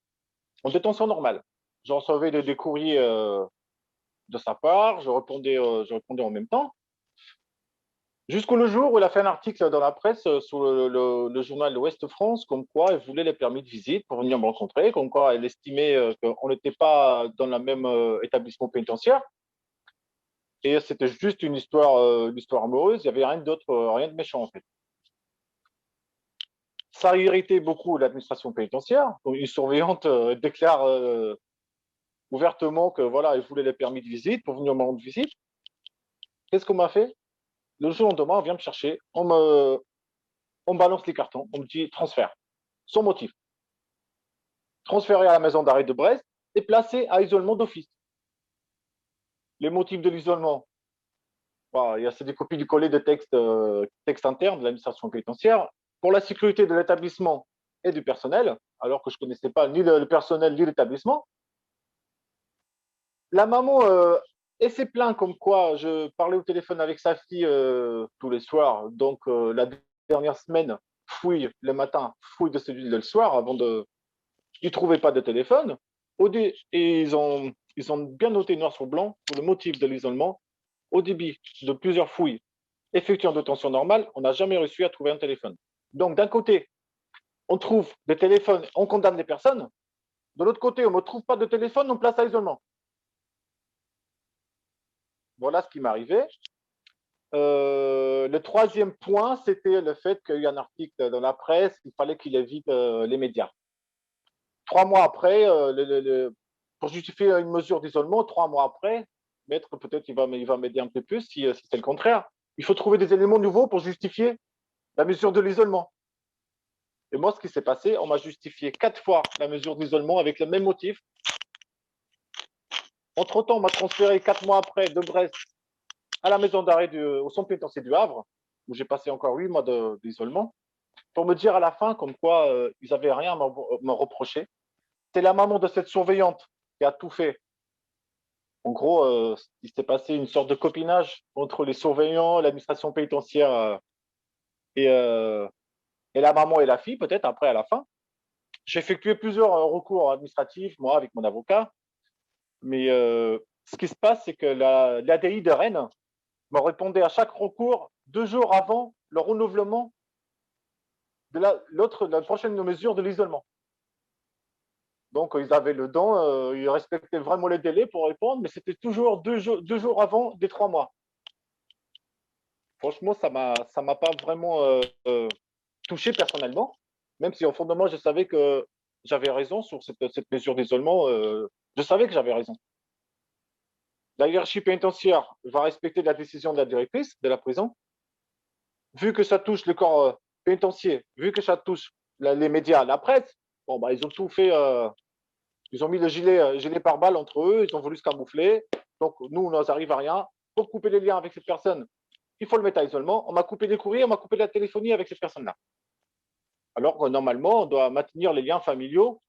en détention normale. Je recevais des courriers de sa part, je répondais en même temps. Jusqu'au jour où il a fait un article dans la presse sur le journal de Ouest France, comme quoi il voulait les permis de visite pour venir me rencontrer, comme quoi elle estimait qu'on n'était pas dans le même établissement pénitentiaire. Et c'était juste une histoire amoureuse, il n'y avait rien d'autre, rien de méchant en fait. Ça a irrité beaucoup l'administration pénitentiaire. Donc, une surveillante déclare ouvertement que voilà, elle voulait les permis de visite pour venir me rendre visite. Qu'est-ce qu'on m'a fait? Le jour au lendemain, on vient me chercher, on me balance les cartons, on me dit transfert, sans motif. Transféré à la maison d'arrêt de Brest et placé à isolement d'office. Les motifs de l'isolement, c'est des copies du collet de texte interne de l'administration pénitentiaire. Pour la sécurité de l'établissement et du personnel, alors que je ne connaissais pas ni le personnel ni l'établissement. La maman, elle s'est plainte comme quoi je parlais au téléphone avec sa fille tous les soirs. Donc, la dernière semaine, fouille le matin, fouille de celui de le soir avant de. Ils ne trouvaient pas de téléphone. Et ils ont bien noté noir sur blanc pour le motif de l'isolement. Au début de plusieurs fouilles effectuées en détention normale, on n'a jamais réussi à trouver un téléphone. Donc, d'un côté, on trouve des téléphones, on condamne les personnes. De l'autre côté, on ne trouve pas de téléphone, on place à isolement. Voilà ce qui m'arrivait. Le troisième point, c'était le fait qu'il y a un article dans la presse, il fallait qu'il évite les médias. 3 mois après, pour justifier une mesure d'isolement, 3 mois après, maître, peut-être il va m'aider un peu plus si c'est le contraire. Il faut trouver des éléments nouveaux pour justifier la mesure de l'isolement. Et moi, ce qui s'est passé, on m'a justifié 4 fois la mesure d'isolement avec le même motif. Entre-temps, on m'a transféré 4 mois après de Brest à la maison d'arrêt au centre pénitentiaire du Havre, où j'ai passé encore 8 mois d'isolement, pour me dire à la fin comme quoi ils n'avaient rien à me reprocher. C'est la maman de cette surveillante qui a tout fait. En gros, il s'est passé une sorte de copinage entre les surveillants, l'administration pénitentiaire et la maman et la fille, peut-être après à la fin. J'ai effectué plusieurs recours administratifs, moi, avec mon avocat. Mais ce qui se passe, c'est que l'ADI de Rennes me répondait à chaque recours 2 jours avant le renouvellement de la prochaine mesure de l'isolement. Donc, ils avaient le temps, ils respectaient vraiment les délais pour répondre, mais c'était toujours 2 jours avant des 3 mois. Franchement, ça m'a pas vraiment touché personnellement, même si au fond de moi, je savais que j'avais raison sur cette mesure d'isolement. Je savais que j'avais raison. La hiérarchie pénitentiaire va respecter la décision de la directrice de la prison. Vu que ça touche le corps pénitentiaire, vu que ça touche les médias, la presse, bon, bah, ils ont tout fait. Ils ont mis le gilet pare-balles entre eux, ils ont voulu se camoufler. Donc, nous, on n'arrive à rien. Pour couper les liens avec cette personne, il faut le mettre à isolement. On m'a coupé les courriers, on m'a coupé la téléphonie avec cette personne-là. Alors que normalement, on doit maintenir les liens familiaux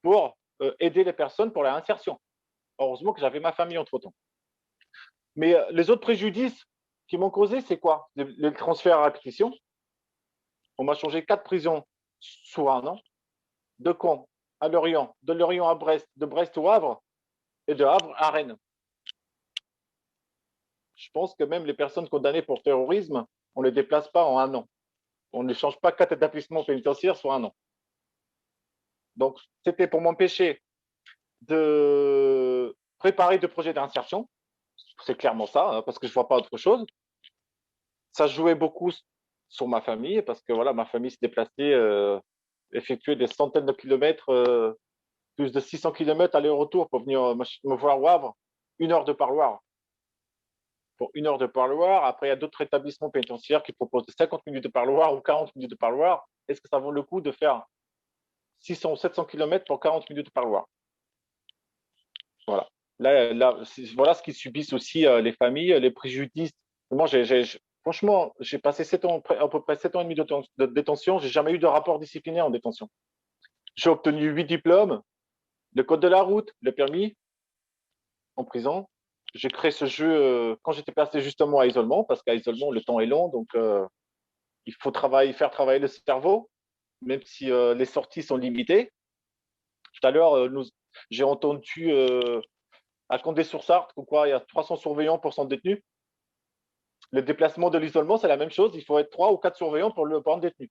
pour aider les personnes pour leur insertion. Heureusement que j'avais ma famille entre-temps. Mais les autres préjudices qui m'ont causé, c'est quoi? Les transferts à répétition. On m'a changé 4 prisons sous un an. De Caen à Lorient, de Lorient à Brest, de Brest au Havre et de Havre à Rennes. Je pense que même les personnes condamnées pour terrorisme, on ne les déplace pas en un an. On ne change pas 4 établissements pénitentiaires sur un an. Donc, c'était pour m'empêcher de préparer de projets d'insertion. C'est clairement ça, hein, parce que je ne vois pas autre chose. Ça jouait beaucoup sur ma famille, parce que voilà, ma famille se déplaçait, effectuait des centaines de kilomètres, plus de 600 kilomètres aller-retour pour venir me voir au Havre, 1 heure de parloir. Pour 1 heure de parloir, après, il y a d'autres établissements pénitentiaires qui proposent 50 minutes de parloir ou 40 minutes de parloir. Est-ce que ça vaut le coup de faire 600 ou 700 kilomètres pour 40 minutes de parloir? Voilà. Là, voilà ce qu'ils subissent aussi les familles, les préjudices. Moi, franchement, j'ai passé 7 ans, à peu près 7 ans et demi de détention. J'ai jamais eu de rapport disciplinaire en détention. J'ai obtenu 8 diplômes, le code de la route, le permis en prison. J'ai créé ce jeu quand j'étais placé justement à isolement, parce qu'à isolement, le temps est long, donc il faut faire travailler le cerveau, même si les sorties sont limitées. Tout à l'heure, j'ai entendu à Condé-sur-Sarthe, quoi, il y a 300 surveillants pour 100 détenus. Le déplacement de l'isolement, c'est la même chose. Il faut être 3 ou 4 surveillants pour un détenu.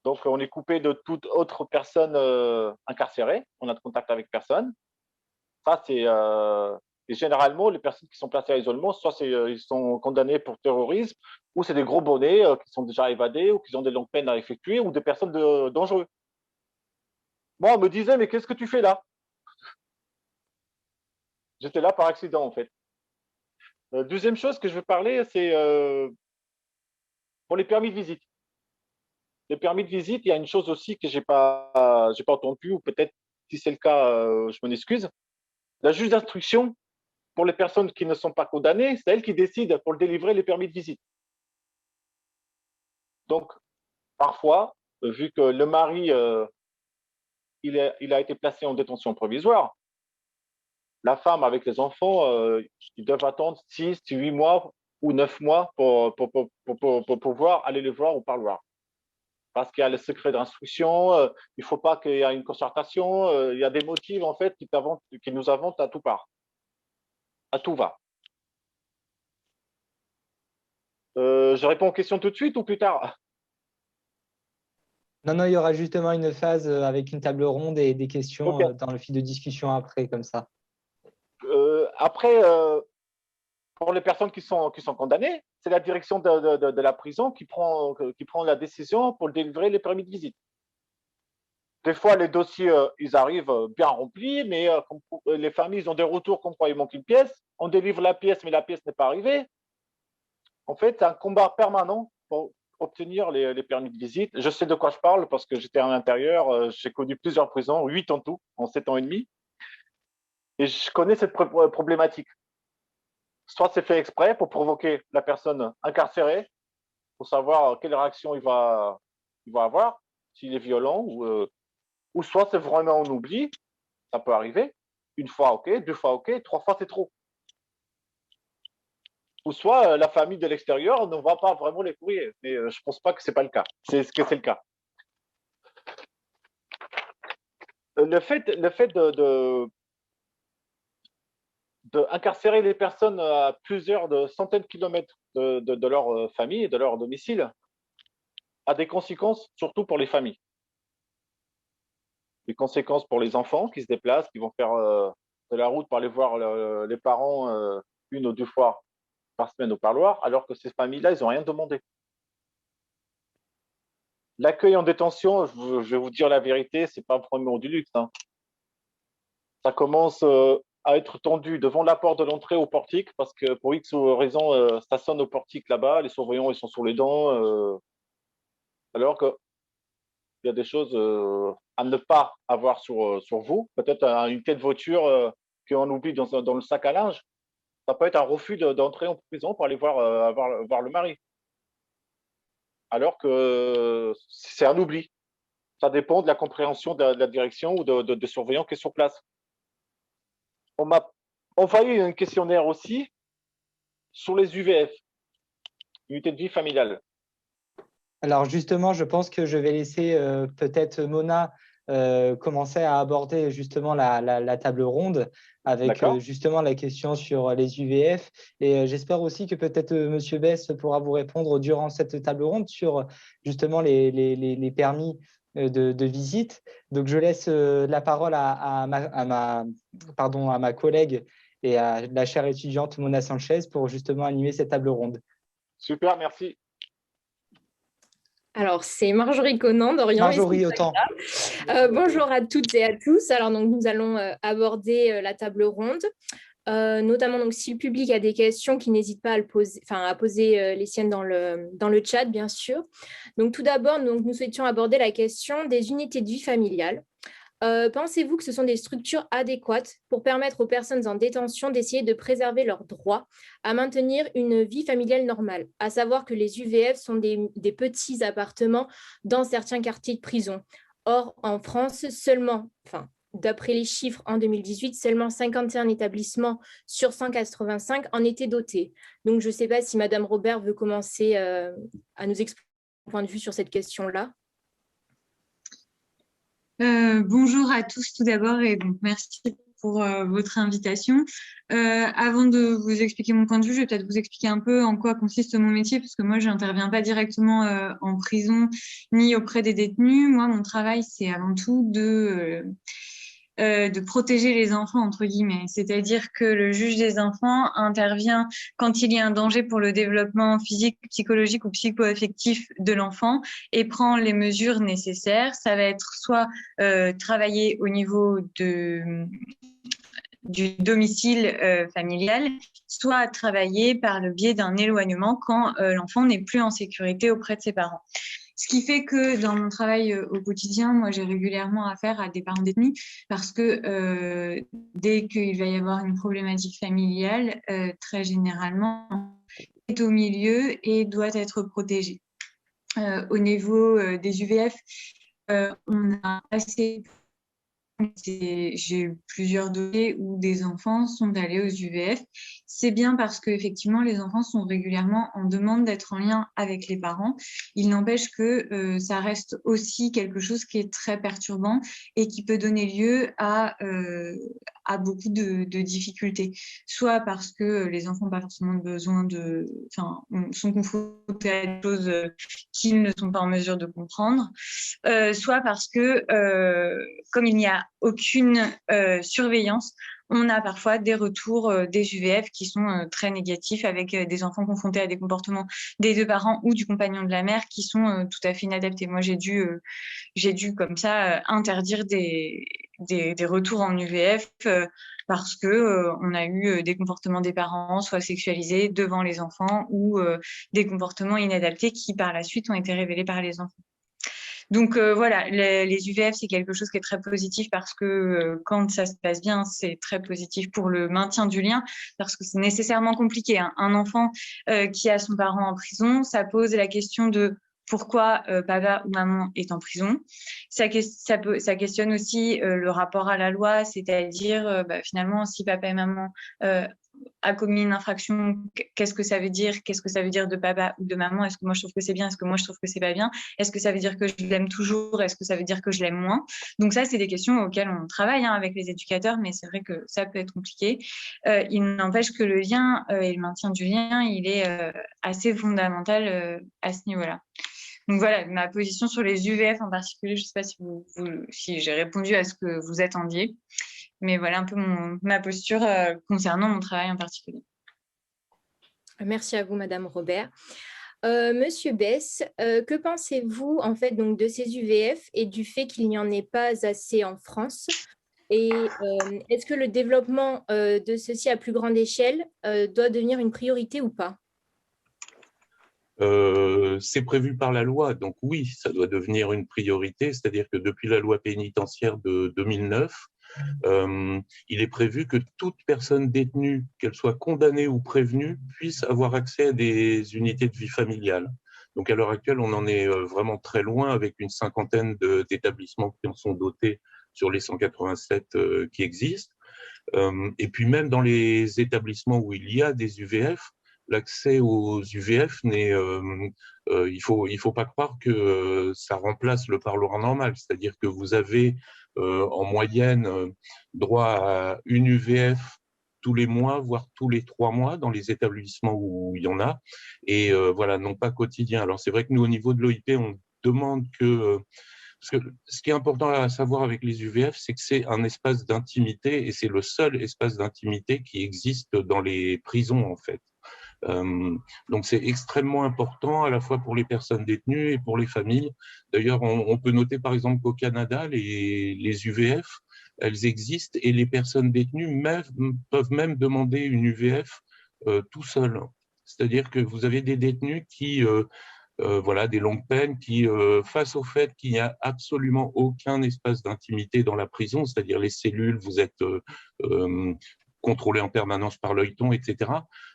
Donc, on est coupé de toute autre personne incarcérée. On a de contact avec personne. Ça, c'est et généralement les personnes qui sont placées à isolement, soit ils sont condamnés pour terrorisme, ou c'est des gros bonnets qui sont déjà évadés, ou qui ont des longues peines à effectuer, ou des personnes dangereuses. Moi, on me disait, mais qu'est-ce que tu fais là? J'étais là par accident, en fait. Deuxième chose que je veux parler, c'est pour les permis de visite. Les permis de visite, il y a une chose aussi que j'ai pas entendu, ou peut-être si c'est le cas, je m'en excuse. La juge d'instruction, pour les personnes qui ne sont pas condamnées, c'est elle qui décide pour délivrer les permis de visite. Donc, parfois, vu que le mari, il a été placé en détention provisoire, la femme avec les enfants, ils doivent attendre 6, 8 mois ou 9 mois pour pouvoir aller les voir au parloir. Parce qu'il y a le secret d'instruction, il ne faut pas qu'il y ait une concertation, il y a des motifs en fait qui nous inventent à tout part, à tout va. Je réponds aux questions tout de suite ou plus tard? Non, non, il y aura justement une phase avec une table ronde et des questions Ok. dans le fil de discussion après, comme ça. Après, pour les personnes qui sont condamnées, c'est la direction de la prison qui prend la décision pour délivrer les permis de visite. Des fois, les dossiers, ils arrivent bien remplis, mais les familles ils ont des retours comme quoi il manque une pièce. On délivre la pièce, mais la pièce n'est pas arrivée. En fait, c'est un combat permanent pour obtenir les permis de visite. Je sais de quoi je parle parce que j'étais à l'intérieur, j'ai connu plusieurs prisons, 8 en tout, en 7 ans et demi. Et je connais cette problématique. Soit c'est fait exprès pour provoquer la personne incarcérée, pour savoir quelle réaction il va avoir, s'il est violent, ou soit c'est vraiment on oublie, ça peut arriver. Une fois, ok, 2 fois, ok, 3 fois, c'est trop. Ou soit la famille de l'extérieur ne voit pas vraiment les courriers. Mais je ne pense pas que ce n'est pas le cas. C'est le cas. Le fait d'incarcérer les personnes à plusieurs centaines de kilomètres de leur famille et de leur domicile a des conséquences, surtout pour les familles. Des conséquences pour les enfants qui se déplacent, qui vont faire de la route pour aller voir les parents 1 ou 2 fois par semaine au parloir, alors que ces familles-là, ils n'ont rien demandé. L'accueil en détention, je vais vous dire la vérité, ce n'est pas vraiment du luxe. Hein. Ça commence à être tendu devant la porte de l'entrée au portique, parce que pour X raison, ça sonne au portique là-bas, les surveillants ils sont sur les dents, alors qu'il y a des choses à ne pas avoir sur vous. Peut-être une clé de voiture qu'on oublie dans le sac à linge. Ça peut être un refus d'entrer en prison pour aller voir le mari. Alors que c'est un oubli. Ça dépend de la compréhension de la direction ou de surveillants qui est sur place. On m'a envoyé un questionnaire aussi sur les UVF, unité de vie familiale. Alors justement, je pense que je vais laisser peut-être Mona commencer à aborder justement la table ronde avec justement la question sur les UVF. Et j'espère aussi que peut-être Monsieur Bess pourra vous répondre durant cette table ronde sur justement les permis de visite. Donc je laisse la parole à ma collègue et à la chère étudiante Mona Sanchez pour justement animer cette table ronde. Super, merci. Alors, c'est Marjorie Conan d'Orient. Marjorie, autant. Bonjour à toutes et à tous. Alors, donc, nous allons aborder la table ronde, notamment donc, si le public a des questions, qu'il n'hésite pas à poser les siennes dans le chat, bien sûr. Donc, tout d'abord, nous souhaitions aborder la question des unités de vie familiale. Pensez-vous que ce sont des structures adéquates pour permettre aux personnes en détention d'essayer de préserver leurs droits à maintenir une vie familiale normale, à savoir que les UVF sont des petits appartements dans certains quartiers de prison. Or, en France, d'après les chiffres en 2018, seulement 51 établissements sur 185 en étaient dotés. Donc, je ne sais pas si Madame Robert veut commencer à nous expliquer son point de vue sur cette question-là. Bonjour à tous tout d'abord et donc merci pour votre invitation. Avant de vous expliquer mon point de vue, je vais peut-être vous expliquer un peu en quoi consiste mon métier parce que moi je n'interviens pas directement en prison ni auprès des détenus. Moi mon travail c'est avant tout de protéger les enfants, entre guillemets. C'est-à-dire que le juge des enfants intervient quand il y a un danger pour le développement physique, psychologique ou psycho-affectif de l'enfant et prend les mesures nécessaires. Ça va être soit travailler au niveau du domicile familial, soit travailler par le biais d'un éloignement quand l'enfant n'est plus en sécurité auprès de ses parents. Ce qui fait que dans mon travail au quotidien, moi, j'ai régulièrement affaire à des parents détenus parce que dès qu'il va y avoir une problématique familiale, très généralement, est au milieu et doit être protégé. Au niveau des UVF, on a assez j'ai eu plusieurs dossiers où des enfants sont allés aux UVF. C'est bien parce qu'effectivement, les enfants sont régulièrement en demande d'être en lien avec les parents. Il n'empêche que ça reste aussi quelque chose qui est très perturbant et qui peut donner lieu à beaucoup de difficultés. Soit parce que les enfants n'ont pas forcément besoin sont confrontés à des choses qu'ils ne sont pas en mesure de comprendre, soit parce que, comme il n'y a aucune surveillance, on a parfois des retours des UVF qui sont très négatifs avec des enfants confrontés à des comportements des deux parents ou du compagnon de la mère qui sont tout à fait inadaptés. Moi, j'ai dû comme ça interdire des retours en UVF parce que on a eu des comportements des parents soit sexualisés devant les enfants ou des comportements inadaptés qui par la suite ont été révélés par les enfants. Donc voilà, les UVF, c'est quelque chose qui est très positif parce que quand ça se passe bien, c'est très positif pour le maintien du lien parce que c'est nécessairement compliqué, hein. Un enfant qui a son parent en prison, ça pose la question de pourquoi papa ou maman est en prison. Ça questionne aussi le rapport à la loi, c'est-à-dire finalement, si papa et maman a commis une infraction, qu'est-ce que ça veut dire? Qu'est-ce que ça veut dire de papa ou de maman? Est-ce que moi je trouve que c'est bien? Est-ce que moi je trouve que c'est pas bien? Est-ce que ça veut dire que je l'aime toujours? Est-ce que ça veut dire que je l'aime moins? Donc ça, c'est des questions auxquelles on travaille avec les éducateurs, mais c'est vrai que ça peut être compliqué. Il n'empêche que le lien et le maintien du lien, il est assez fondamental à ce niveau-là. Donc voilà, ma position sur les UVF en particulier, je ne sais pas si j'ai répondu à ce que vous attendiez. Mais voilà un peu ma posture concernant mon travail en particulier. Merci à vous, Madame Robert. Monsieur Bess, que pensez-vous en fait donc de ces UVF et du fait qu'il n'y en ait pas assez en France? Et est-ce que le développement de ceci à plus grande échelle doit devenir une priorité ou pas? C'est prévu par la loi, donc oui, ça doit devenir une priorité, c'est-à-dire que depuis la loi pénitentiaire de 2009, il est prévu que toute personne détenue, qu'elle soit condamnée ou prévenue, puisse avoir accès à des unités de vie familiale. Donc à l'heure actuelle, on en est vraiment très loin avec une cinquantaine d'établissements qui en sont dotés sur les 187 qui existent. Et puis même dans les établissements où il y a des UVF, l'accès aux UVF il faut pas croire que ça remplace le parloir normal, c'est-à-dire que vous avez en moyenne droit à une UVF tous les mois, voire tous les 3 mois dans les établissements où il y en a, et voilà, non pas quotidien. Alors c'est vrai que nous, au niveau de l'OIP, on demande que parce que ce qui est important à savoir avec les UVF, c'est que c'est un espace d'intimité et c'est le seul espace d'intimité qui existe dans les prisons, en fait. Donc c'est extrêmement important à la fois pour les personnes détenues et pour les familles. D'ailleurs, on peut noter par exemple qu'au Canada, les UVF, elles existent et les personnes détenues peuvent même demander une UVF tout seul. C'est-à-dire que vous avez des détenus qui, voilà, des longues peines, qui, face au fait qu'il n'y a absolument aucun espace d'intimité dans la prison, c'est-à-dire les cellules, vous êtes contrôlé en permanence par l'œilleton, etc.,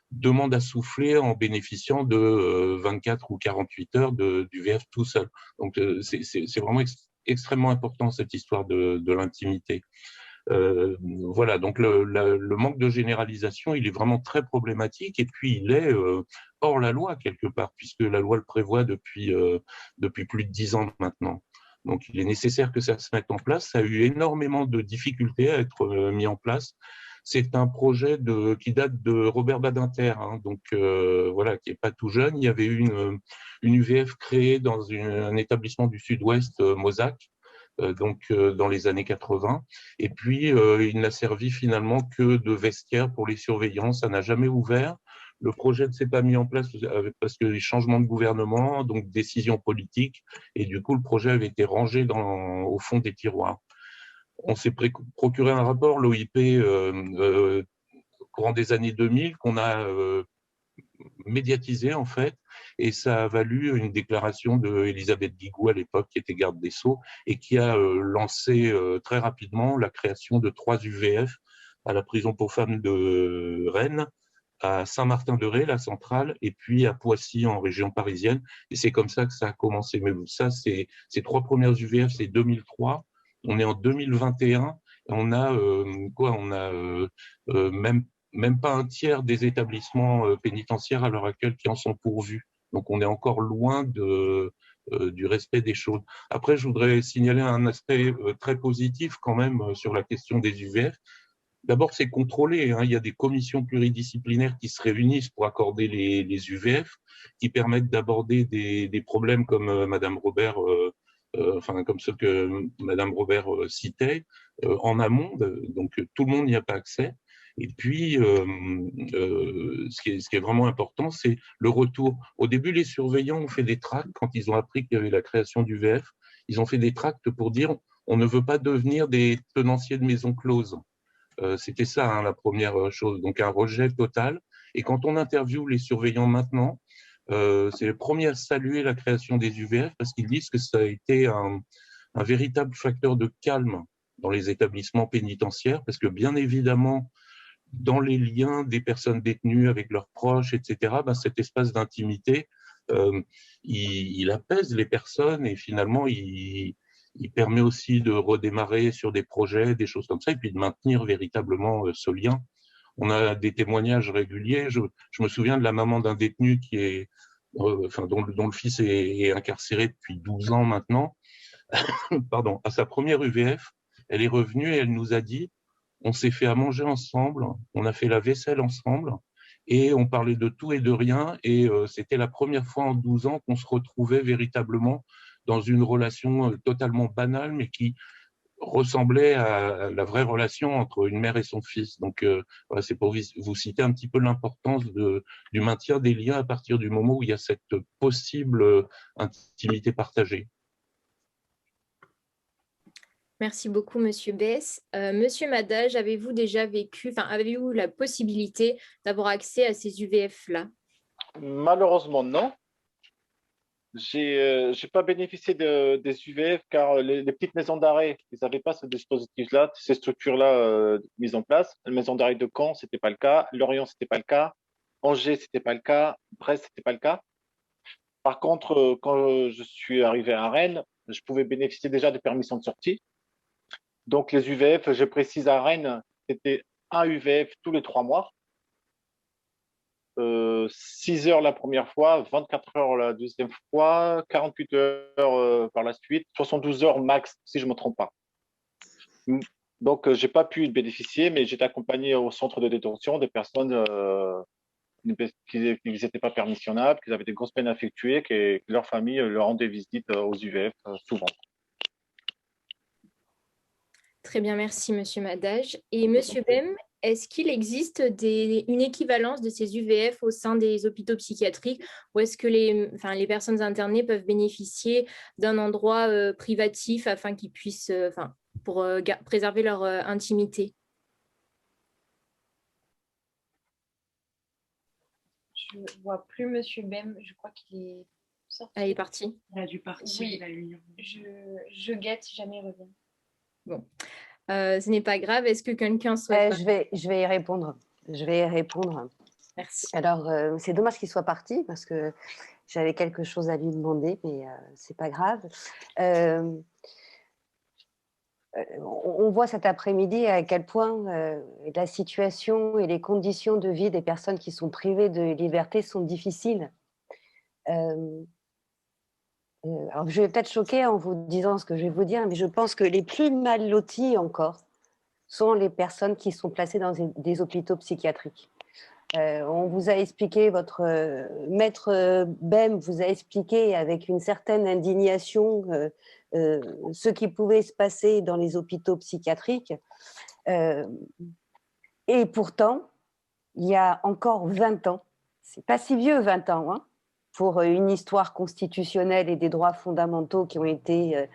demande à souffler en bénéficiant de 24 ou 48 heures d'UVF tout seul. Donc, c'est vraiment extrêmement important, cette histoire de l'intimité. Voilà, donc le manque de généralisation, il est vraiment très problématique et puis il est hors la loi quelque part, puisque la loi le prévoit depuis plus de 10 ans maintenant. Donc, il est nécessaire que ça se mette en place. Ça a eu énormément de difficultés à être mis en place. C'est un projet qui date de Robert Badinter, hein, donc voilà, qui n'est pas tout jeune. Il y avait eu une UVF créée dans un établissement du Sud-Ouest, Mozac, donc dans les années 80. Et puis, il n'a servi finalement que de vestiaire pour les surveillants. Ça n'a jamais ouvert. Le projet ne s'est pas mis en place parce que les changements de gouvernement, donc décisions politiques, et du coup, le projet avait été rangé au fond des tiroirs. On s'est procuré un rapport, l'OIP, au courant des années 2000, qu'on a médiatisé en fait, et ça a valu une déclaration d'Elisabeth Guigou à l'époque, qui était garde des Sceaux, et qui a lancé très rapidement la création de 3 UVF à la prison pour femmes de Rennes, à Saint-Martin-de-Ré, la centrale, et puis à Poissy en région parisienne. Et c'est comme ça que ça a commencé. Mais ça, ces 3 premières UVF, c'est 2003. On est en 2021 et on a quoi? On a même pas un tiers des établissements pénitentiaires à l'heure actuelle qui en sont pourvus. Donc on est encore loin du respect des choses. Après, je voudrais signaler un aspect très positif quand même sur la question des UVF. D'abord, c'est contrôlé, hein. Il y a des commissions pluridisciplinaires qui se réunissent pour accorder les UVF, qui permettent d'aborder des problèmes comme Madame Robert, enfin comme ceux que Madame Robert citait, en amont. Donc tout le monde n'y a pas accès. Et puis, ce qui est vraiment important, c'est le retour. Au début, les surveillants ont fait des tracts quand ils ont appris qu'il y avait la création d'UVF. Ils ont fait des tracts pour dire on ne veut pas devenir des tenanciers de maisons closes. C'était ça, hein, la première chose. Donc, un rejet total. Et quand on interviewe les surveillants maintenant, c'est les premiers à saluer la création des UVF parce qu'ils disent que ça a été un véritable facteur de calme dans les établissements pénitentiaires parce que, bien évidemment, dans les liens des personnes détenues avec leurs proches, etc., ben, cet espace d'intimité, il apaise les personnes et finalement, il permet aussi de redémarrer sur des projets, des choses comme ça, et puis de maintenir véritablement ce lien. On a des témoignages réguliers. Je me souviens de la maman d'un détenu qui est, enfin, dont le fils est incarcéré depuis 12 ans maintenant. Pardon, à sa première UVF, elle est revenue et elle nous a dit on s'est fait à manger ensemble, on a fait la vaisselle ensemble et on parlait de tout et de rien. Et c'était la première fois en 12 ans qu'on se retrouvait véritablement dans une relation totalement banale, mais qui ressemblait à la vraie relation entre une mère et son fils. Donc, voilà, c'est pour vous citer un petit peu l'importance du maintien des liens à partir du moment où il y a cette possible intimité partagée. Merci beaucoup, Monsieur Bess. Monsieur Madage, avez-vous déjà vécu, enfin, avez-vous la possibilité d'avoir accès à ces UVF-là? Malheureusement, non. J'ai pas bénéficié des UVF car les petites maisons d'arrêt, ils n'avaient pas ce dispositif-là, ces structures-là mises en place. La maison d'arrêt de Caen, c'était pas le cas. Lorient, c'était pas le cas. Angers, c'était pas le cas. Brest, c'était pas le cas. Par contre, quand je suis arrivé à Rennes, je pouvais bénéficier déjà de permissions de sortie. Donc, les UVF, je précise à Rennes, c'était un UVF tous les 3 mois. 6 heures la première fois, 24 heures la deuxième fois, 48 heures par la suite, 72 heures max, si je ne me trompe pas. Donc, je n'ai pas pu bénéficier, mais j'étais accompagné au centre de détention des personnes qui n'étaient pas permissionnables, qui avaient des grosses peines à effectuer, que leur famille leur rendait visite aux UVF souvent. Très bien, merci Monsieur Madage. Et Monsieur Bem, est-ce qu'il existe une équivalence de ces UVF au sein des hôpitaux psychiatriques ou est-ce que les personnes internées peuvent bénéficier d'un endroit privatif afin qu'ils puissent, pour préserver leur intimité? Je ne vois plus Monsieur Bem, je crois qu'il est sorti. Ah, il est parti. Il a dû partir, oui, il a eu... je guette, jamais il revient. Bon, ce n'est pas grave. Est-ce que quelqu'un souhaite... je vais y répondre. Je vais y répondre. Merci. Alors, c'est dommage qu'il soit parti parce que j'avais quelque chose à lui demander, mais c'est pas grave. On voit cet après-midi à quel point la situation et les conditions de vie des personnes qui sont privées de liberté sont difficiles. Alors, je vais peut-être choquer en vous disant ce que je vais vous dire, mais je pense que les plus mal lotis encore sont les personnes qui sont placées dans des hôpitaux psychiatriques. On vous a expliqué, votre maître Bem vous a expliqué avec une certaine indignation ce qui pouvait se passer dans les hôpitaux psychiatriques. Et pourtant, il y a encore 20 ans, c'est pas si vieux 20 ans, hein, pour une histoire constitutionnelle et des droits fondamentaux qui ont été,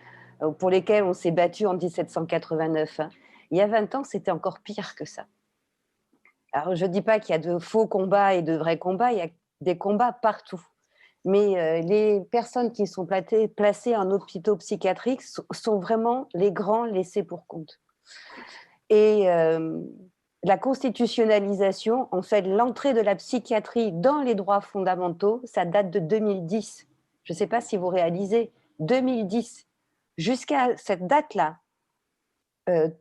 pour lesquels on s'est battu en 1789. Hein. Il y a 20 ans, c'était encore pire que ça. Alors, je ne dis pas qu'il y a de faux combats et de vrais combats, il y a des combats partout. Mais les personnes qui sont placées en hôpitaux psychiatriques sont vraiment les grands laissés pour compte. Et la constitutionnalisation, en fait, l'entrée de la psychiatrie dans les droits fondamentaux, ça date de 2010. Je ne sais pas si vous réalisez, 2010. Jusqu'à cette date-là,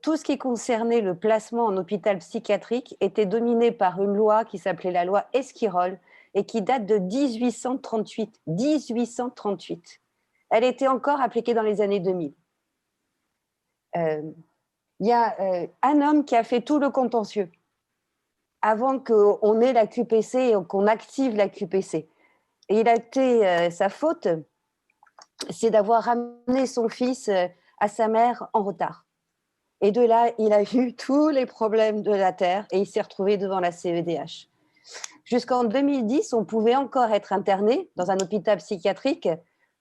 tout ce qui concernait le placement en hôpital psychiatrique était dominé par une loi qui s'appelait la loi Esquirol et qui date de 1838. 1838. Elle était encore appliquée dans les années 2000. Il y a un homme qui a fait tout le contentieux avant qu'on ait la QPC et qu'on active la QPC. Et il a été, sa faute, c'est d'avoir ramené son fils à sa mère en retard. Et de là, il a eu tous les problèmes de la terre et il s'est retrouvé devant la CEDH. Jusqu'en 2010, on pouvait encore être interné dans un hôpital psychiatrique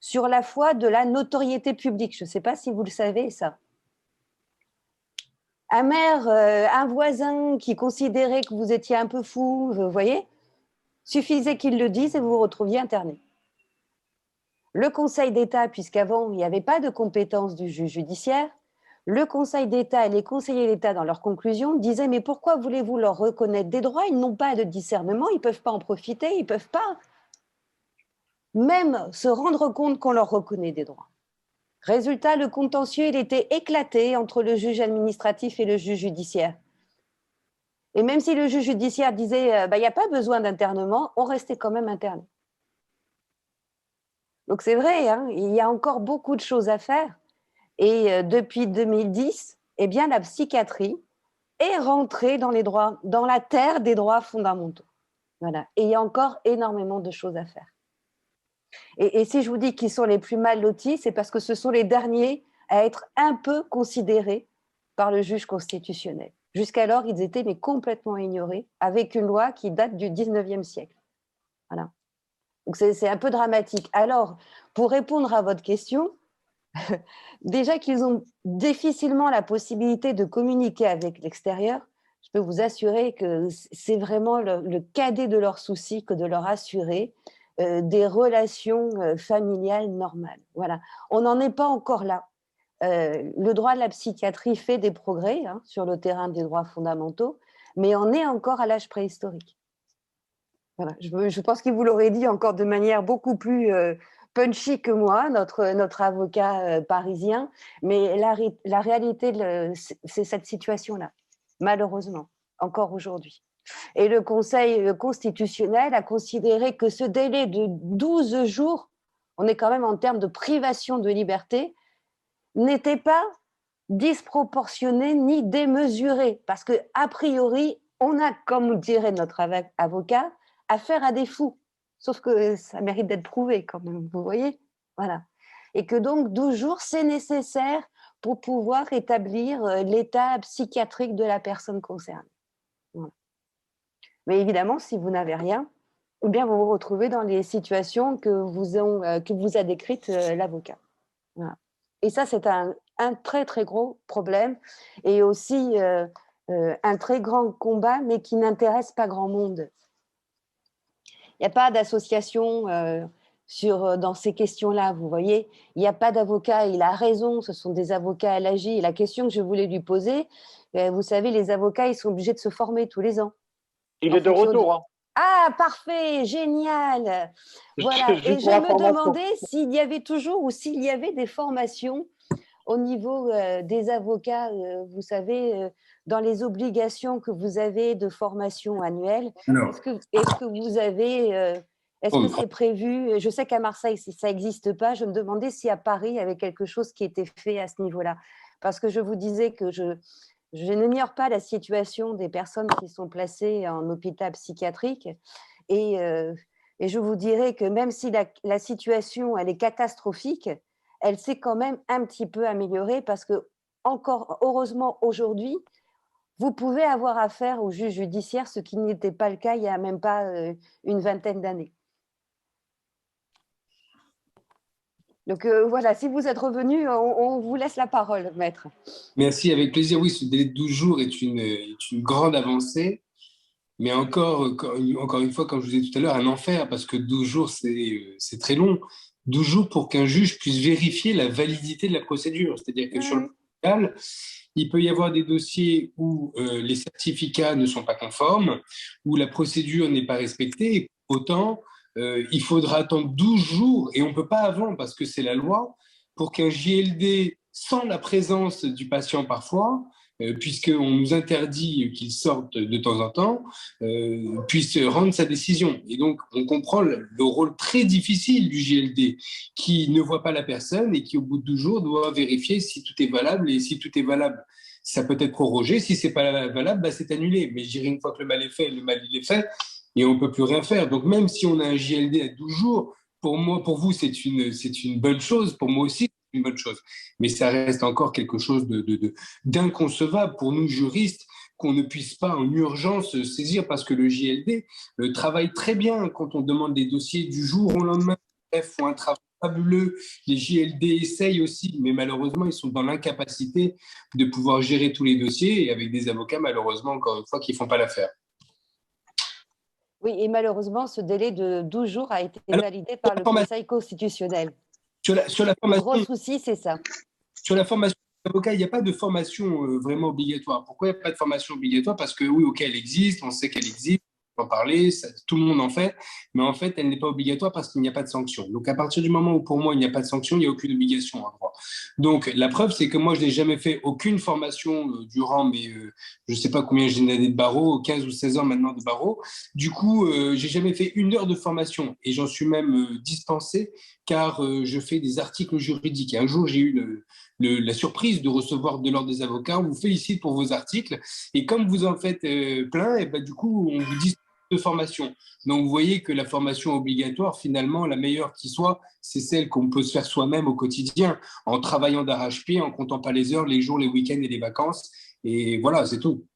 sur la foi de la notoriété publique. Je ne sais pas si vous le savez, ça. Un maire, un voisin qui considérait que vous étiez un peu fou, vous voyez, suffisait qu'il le dise et vous vous retrouviez interné. Le Conseil d'État, puisqu'avant, il n'y avait pas de compétence du juge judiciaire, le Conseil d'État et les conseillers d'État, dans leurs conclusions, disaient « Mais pourquoi voulez-vous leur reconnaître des droits? Ils n'ont pas de discernement, ils ne peuvent pas en profiter, ils ne peuvent pas même se rendre compte qu'on leur reconnaît des droits. » Résultat, le contentieux, il était éclaté entre le juge administratif et le juge judiciaire. Et même si le juge judiciaire disait « Il n'y a pas besoin d'internement », on restait quand même interné. Donc c'est vrai, hein, il y a encore beaucoup de choses à faire. Et depuis 2010, eh bien, la psychiatrie est rentrée dans les droits, dans la terre des droits fondamentaux. Voilà. Et il y a encore énormément de choses à faire. Et si je vous dis qu'ils sont les plus mal lotis, c'est parce que ce sont les derniers à être un peu considérés par le juge constitutionnel. Jusqu'alors, ils étaient mais complètement ignorés, avec une loi qui date du 19e siècle. Voilà. Donc c'est un peu dramatique. Alors, pour répondre à votre question, déjà qu'ils ont difficilement la possibilité de communiquer avec l'extérieur, je peux vous assurer que c'est vraiment le cadet de leurs soucis que de leur assurer des relations familiales normales. Voilà. On n'en est pas encore là. Le droit de la psychiatrie fait des progrès hein, sur le terrain des droits fondamentaux, mais on est encore à l'âge préhistorique. Voilà. Je pense qu'il vous l'aurait dit encore de manière beaucoup plus punchy que moi, notre avocat parisien, mais la réalité, c'est cette situation-là, malheureusement, encore aujourd'hui. Et le Conseil constitutionnel a considéré que ce délai de 12 jours, on est quand même en termes de privation de liberté, n'était pas disproportionné ni démesuré, parce qu'a priori, on a, comme dirait notre avocat, affaire à des fous. Sauf que ça mérite d'être prouvé quand même, vous voyez, voilà. Et que donc 12 jours, c'est nécessaire pour pouvoir établir l'état psychiatrique de la personne concernée. Voilà. Mais évidemment, si vous n'avez rien, eh bien vous vous retrouvez dans les situations que vous a décrites l'avocat. Voilà. Et ça, c'est un très, très gros problème et aussi un très grand combat, mais qui n'intéresse pas grand monde. Il n'y a pas d'association dans ces questions-là, vous voyez. Il n'y a pas d'avocat, il a raison, ce sont des avocats à l'AJ. Et la question que je voulais lui poser, vous savez, les avocats, ils sont obligés de se former tous les ans. Il est de retour. Hein. Ah, parfait, génial. Voilà, et je me demandais s'il y avait toujours ou s'il y avait des formations au niveau des avocats, vous savez, dans les obligations que vous avez de formation annuelle. Est-ce que vous avez, est-ce que c'est prévu? Je sais qu'à Marseille, ça n'existe pas. Je me demandais si à Paris, il y avait quelque chose qui était fait à ce niveau-là. Parce que je vous disais que je n'ignore pas la situation des personnes qui sont placées en hôpital psychiatrique. Et je vous dirais que même si la situation, elle est catastrophique, elle s'est quand même un petit peu améliorée parce que, encore heureusement aujourd'hui, vous pouvez avoir affaire au juge judiciaire, ce qui n'était pas le cas il n'y a même pas une vingtaine d'années. Donc voilà, si vous êtes revenu, on vous laisse la parole, maître. Merci, avec plaisir. Oui, ce délai de 12 jours est une grande avancée, mais encore une fois, comme je vous disais tout à l'heure, un enfer, parce que 12 jours, c'est très long. 12 jours pour qu'un juge puisse vérifier la validité de la procédure. C'est-à-dire que sur le plan légal, il peut y avoir des dossiers où les certificats ne sont pas conformes, où la procédure n'est pas respectée, et autant il faudra attendre 12 jours, et on ne peut pas avant, parce que c'est la loi, pour qu'un JLD sans la présence du patient parfois, puisqu'on nous interdit qu'il sorte de temps en temps, puisse rendre sa décision. Et donc, on comprend le rôle très difficile du JLD, qui ne voit pas la personne et qui, au bout de 12 jours, doit vérifier si tout est valable. Et si tout est valable, ça peut être prorogé. Si c'est pas valable, bah, c'est annulé. Mais je dirais, une fois que le mal est fait, le mal il est fait, et on peut plus rien faire. Donc, même si on a un JLD à 12 jours, pour moi, pour vous, c'est une bonne chose. Pour moi aussi, c'est une bonne chose. Mais ça reste encore quelque chose d'inconcevable pour nous juristes qu'on ne puisse pas en urgence saisir parce que le JLD travaille très bien quand on demande des dossiers du jour au lendemain. Bref, font un travail fabuleux. Les JLD essayent aussi, mais malheureusement, ils sont dans l'incapacité de pouvoir gérer tous les dossiers et avec des avocats, malheureusement, encore une fois, qui ne font pas l'affaire. Oui, et malheureusement, ce délai de 12 jours a été validé par le Conseil constitutionnel. Sur la formation, le gros souci, c'est ça. Sur la formation d'avocat, il n'y a pas de formation vraiment obligatoire. Pourquoi il n'y a pas de formation obligatoire? Parce que oui, ok, elle existe, on sait qu'elle existe, on peut en parler, tout le monde en fait, mais en fait, elle n'est pas obligatoire parce qu'il n'y a pas de sanction. Donc, à partir du moment où, pour moi, il n'y a pas de sanction, il n'y a aucune obligation en droit. Donc, la preuve, c'est que moi, je n'ai jamais fait aucune formation durant mes, je ne sais pas combien j'ai d'années de barreau, 15 ou 16 ans maintenant de barreau. Du coup, j'ai jamais fait 1 heure de formation et j'en suis même dispensé car je fais des articles juridiques. Et un jour, j'ai eu la surprise de recevoir de l'ordre des avocats. On vous félicite pour vos articles et comme vous en faites plein, et ben, du coup, on vous dit de formation. Donc, vous voyez que la formation obligatoire, finalement, la meilleure qui soit, c'est celle qu'on peut se faire soi-même au quotidien, en travaillant d'arrache-pied, en comptant pas les heures, les jours, les week-ends et les vacances. Et voilà, c'est tout.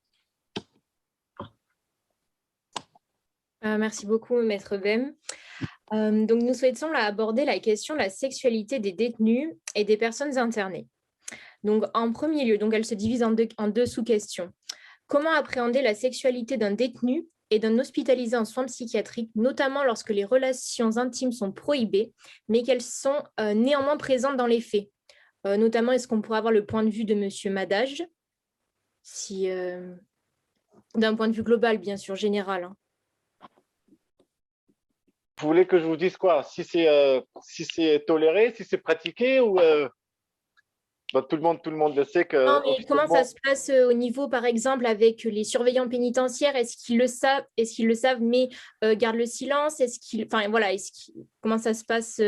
Merci beaucoup, Maître Bem. Donc, nous souhaitons aborder la question de la sexualité des détenus et des personnes internées. Donc, en premier lieu, donc, elle se divise en deux sous-questions. Comment appréhender la sexualité d'un détenu et d'un hospitalisé en soins psychiatriques, notamment lorsque les relations intimes sont prohibées, mais qu'elles sont néanmoins présentes dans les faits. Notamment, est-ce qu'on pourrait avoir le point de vue de M. Madage, si, d'un point de vue global, bien sûr, général. Hein. Vous voulez que je vous dise quoi? Si c'est toléré, si c'est pratiqué ou bah, tout le monde le sait que. Non, mais comment ça se passe au niveau, par exemple, avec les surveillants pénitentiaires? Est-ce qu'ils le savent? Mais gardent le silence? Enfin, voilà, comment ça se passe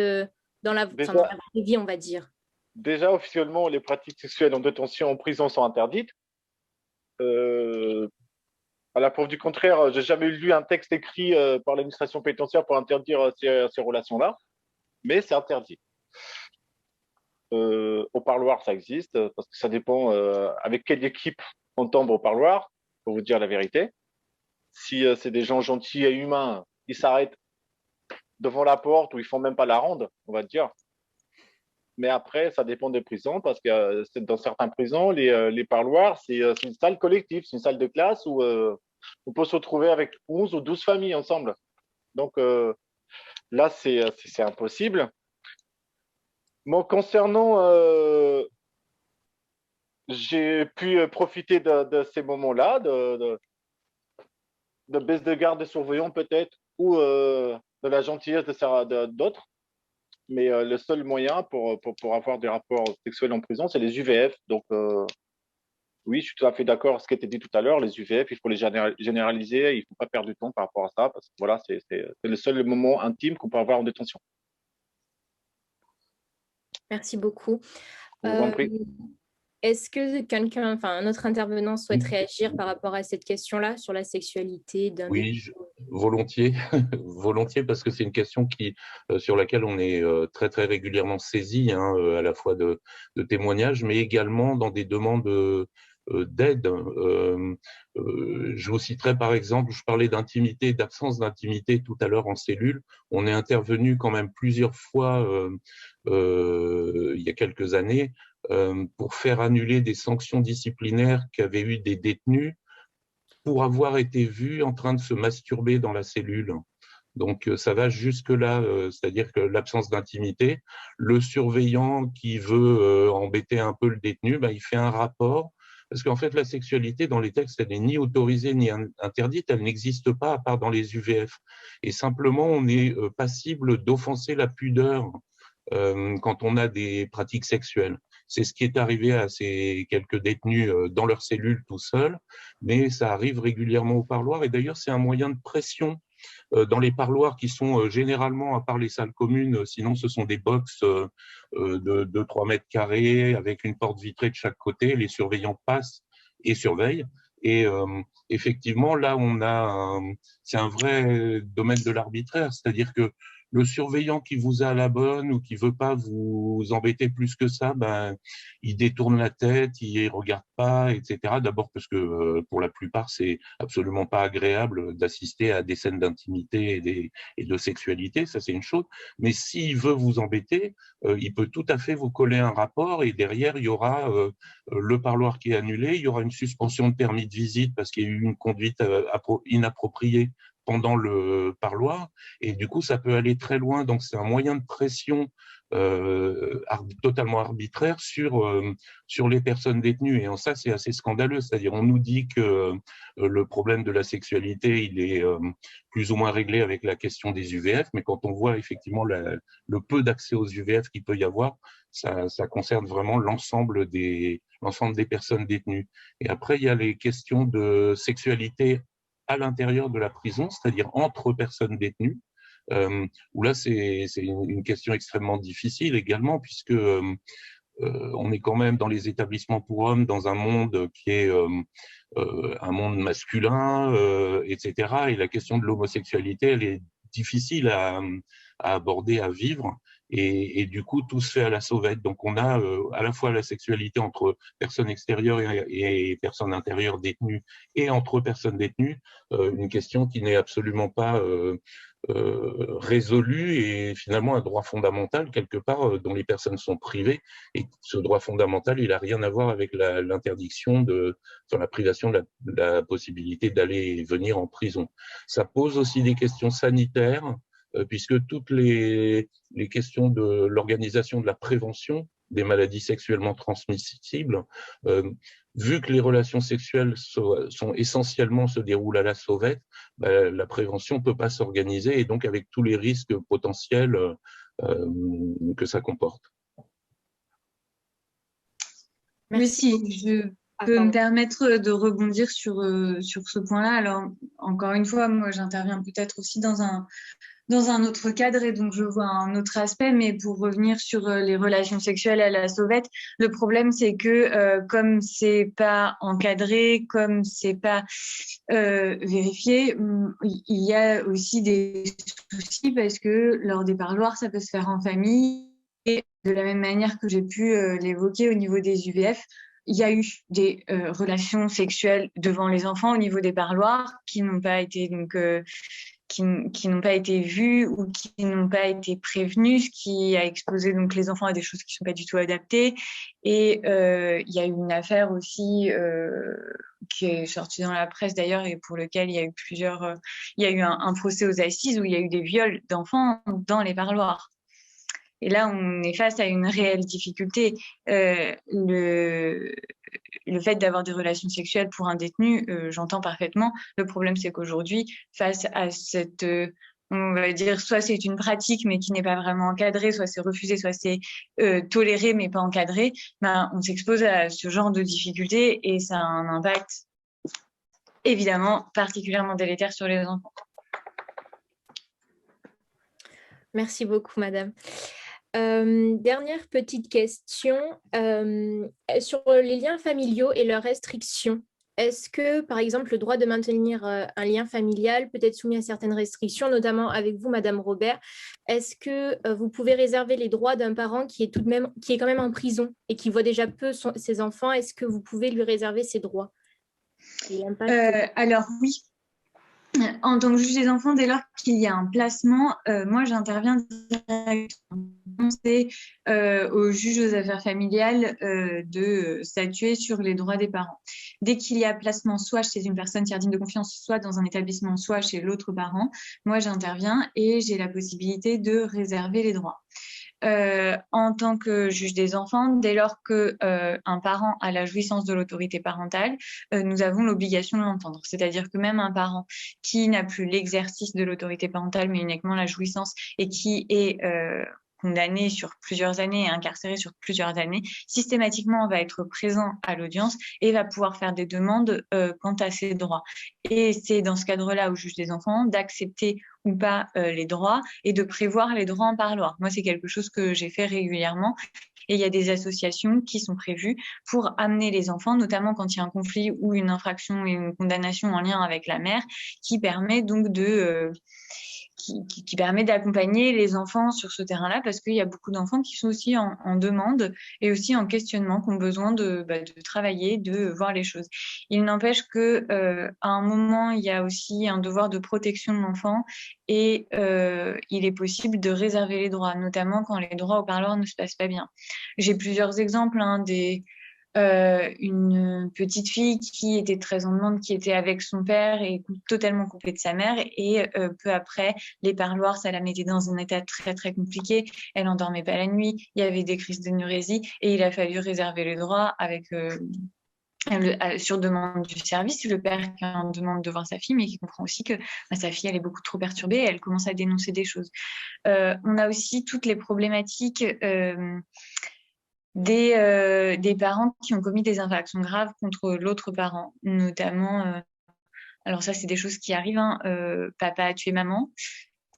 dans la vraie vie, on va dire? Déjà, officiellement, les pratiques sexuelles en détention en prison sont interdites. À la preuve du contraire, j'ai jamais lu un texte écrit par l'administration pénitentiaire pour interdire ces relations-là, mais c'est interdit. Au parloir, ça existe, parce que ça dépend avec quelle équipe on tombe au parloir, pour vous dire la vérité. Si c'est des gens gentils et humains, ils s'arrêtent devant la porte ou ils font même pas la ronde, on va dire. Mais après, ça dépend des prisons, parce que dans certaines prisons, les parloirs, c'est une salle collective, c'est une salle de classe où on peut se retrouver avec 11 ou 12 familles ensemble. Donc là, c'est impossible. Bon, concernant, j'ai pu profiter de ces moments-là, de baisse de garde des surveillants peut-être, ou de la gentillesse d'autres. Mais le seul moyen pour avoir des rapports sexuels en prison, c'est les UVF. Donc, oui, je suis tout à fait d'accord avec ce qui a été dit tout à l'heure. Les UVF, il faut les généraliser. Il ne faut pas perdre du temps par rapport à ça, parce que voilà, c'est le seul moment intime qu'on peut avoir en détention. Merci beaucoup. Je vous en prie. Est-ce que un autre intervenant souhaite réagir par rapport à cette question-là sur la sexualité d'un Oui, volontiers, volontiers, parce que c'est une question sur laquelle on est très très régulièrement saisi, hein, à la fois de témoignages, mais également dans des demandes d'aide. Je vous citerai par exemple, je parlais d'intimité, d'absence d'intimité tout à l'heure en cellule. On est intervenu quand même plusieurs fois il y a quelques années pour faire annuler des sanctions disciplinaires qu'avaient eu des détenus pour avoir été vus en train de se masturber dans la cellule. Donc, ça va jusque-là, c'est-à-dire que l'absence d'intimité, le surveillant qui veut embêter un peu le détenu, il fait un rapport, parce qu'en fait, la sexualité, dans les textes, elle n'est ni autorisée ni interdite, elle n'existe pas à part dans les UVF. Et simplement, on est passible d'offenser la pudeur quand on a des pratiques sexuelles. C'est ce qui est arrivé à ces quelques détenus dans leur cellule tout seuls, mais ça arrive régulièrement au parloir. Et d'ailleurs, c'est un moyen de pression dans les parloirs qui sont généralement, à part les salles communes, sinon ce sont des box de 2-3 mètres carrés avec une porte vitrée de chaque côté. Les surveillants passent et surveillent. Et effectivement, là, c'est un vrai domaine de l'arbitraire, c'est-à-dire que le surveillant qui vous a à la bonne ou qui veut pas vous embêter plus que ça, ben, il détourne la tête, il regarde pas, etc. D'abord parce que pour la plupart, c'est absolument pas agréable d'assister à des scènes d'intimité et de sexualité, ça c'est une chose. Mais s'il veut vous embêter, il peut tout à fait vous coller un rapport et derrière, il y aura le parloir qui est annulé, il y aura une suspension de permis de visite parce qu'il y a eu une conduite inappropriée pendant le parloir, et du coup, ça peut aller très loin. Donc, c'est un moyen de pression totalement arbitraire sur les personnes détenues. Et en ça, c'est assez scandaleux. C'est-à-dire, on nous dit que le problème de la sexualité, il est plus ou moins réglé avec la question des UVF, mais quand on voit effectivement le peu d'accès aux UVF qu'il peut y avoir, ça concerne vraiment l'ensemble des personnes détenues. Et après, il y a les questions de sexualité à l'intérieur de la prison, c'est-à-dire entre personnes détenues, où là, c'est une question extrêmement difficile également, puisque on est quand même dans les établissements pour hommes, dans un monde qui est un monde masculin, etc. Et la question de l'homosexualité, elle est difficile à aborder, à vivre. Et du coup, tout se fait à la sauvette. Donc, on a à la fois la sexualité entre personnes extérieures et personnes intérieures détenues et entre personnes détenues, une question qui n'est absolument pas résolue et finalement un droit fondamental quelque part dont les personnes sont privées. Et ce droit fondamental, il n'a rien à voir avec l'interdiction la privation de la possibilité d'aller et venir en prison. Ça pose aussi des questions sanitaires, puisque toutes les questions de l'organisation de la prévention des maladies sexuellement transmissibles, vu que les relations sexuelles sont essentiellement se déroulent à la sauvette, la prévention ne peut pas s'organiser, et donc avec tous les risques potentiels que ça comporte. Merci. Si je peux me permettre de rebondir sur ce point-là. Alors, encore une fois, moi, j'interviens peut-être aussi dans un autre cadre et donc je vois un autre aspect, mais pour revenir sur les relations sexuelles à la sauvette, le problème c'est que comme c'est pas encadré, comme c'est pas vérifié, il y a aussi des soucis parce que lors des parloirs, ça peut se faire en famille et de la même manière que j'ai pu l'évoquer au niveau des UVF, il y a eu des relations sexuelles devant les enfants au niveau des parloirs qui n'ont pas été donc qui n'ont pas été vues ou qui n'ont pas été prévenues, ce qui a exposé donc les enfants à des choses qui ne sont pas du tout adaptées. Et il y a eu une affaire aussi qui est sortie dans la presse d'ailleurs et pour lequel il y a eu il y a eu un procès aux assises où il y a eu des viols d'enfants dans les parloirs. Et là, on est face à une réelle difficulté. Le fait d'avoir des relations sexuelles pour un détenu, j'entends parfaitement. Le problème, c'est qu'aujourd'hui, face à cette, on va dire, soit c'est une pratique, mais qui n'est pas vraiment encadrée, soit c'est refusé, soit c'est toléré, mais pas encadré, on s'expose à ce genre de difficultés et ça a un impact, évidemment, particulièrement délétère sur les enfants. Merci beaucoup, madame. Dernière petite question sur les liens familiaux et leurs restrictions. Est-ce que, par exemple, le droit de maintenir un lien familial peut être soumis à certaines restrictions, notamment avec vous, Madame Robert? Est-ce que vous pouvez réserver les droits d'un parent qui est quand même en prison et qui voit déjà peu ses enfants? Est-ce que vous pouvez lui réserver ses droits? Alors oui. En tant que juge des enfants, dès lors qu'il y a un placement, moi j'interviens directement. C'est au juge aux affaires familiales de statuer sur les droits des parents. Dès qu'il y a placement, soit chez une personne tiers digne de confiance, soit dans un établissement, soit chez l'autre parent, moi j'interviens et j'ai la possibilité de réserver les droits. En tant que juge des enfants, dès lors qu'un parent a la jouissance de l'autorité parentale, nous avons l'obligation de l'entendre. C'est-à-dire que même un parent qui n'a plus l'exercice de l'autorité parentale, mais uniquement la jouissance et qui est condamné sur plusieurs années et incarcéré sur plusieurs années, systématiquement va être présent à l'audience et va pouvoir faire des demandes quant à ses droits. Et c'est dans ce cadre-là au juge des enfants d'accepter ou pas les droits et de prévoir les droits en parloir. Moi, c'est quelque chose que j'ai fait régulièrement. Et il y a des associations qui sont prévues pour amener les enfants, notamment quand il y a un conflit ou une infraction et une condamnation en lien avec la mère, qui permet donc qui permet d'accompagner les enfants sur ce terrain-là, parce qu'il y a beaucoup d'enfants qui sont aussi en demande et aussi en questionnement, qui ont besoin de travailler, de voir les choses. Il n'empêche que à un moment, il y a aussi un devoir de protection de l'enfant et il est possible de réserver les droits, notamment quand les droits au parloir ne se passent pas bien. J'ai plusieurs exemples, une petite fille qui était très en demande, qui était avec son père et totalement coupée de sa mère. Et peu après, les parloirs, ça la mettait dans un état très, très compliqué. Elle n'endormait pas la nuit. Il y avait des crises d'énurésie et il a fallu réserver les droits avec... sur demande du service, le père qui en demande de voir sa fille, mais qui comprend aussi que sa fille, elle est beaucoup trop perturbée et elle commence à dénoncer des choses. On a aussi toutes les problématiques des parents qui ont commis des infractions graves contre l'autre parent, notamment, alors ça c'est des choses qui arrivent, papa a tué maman,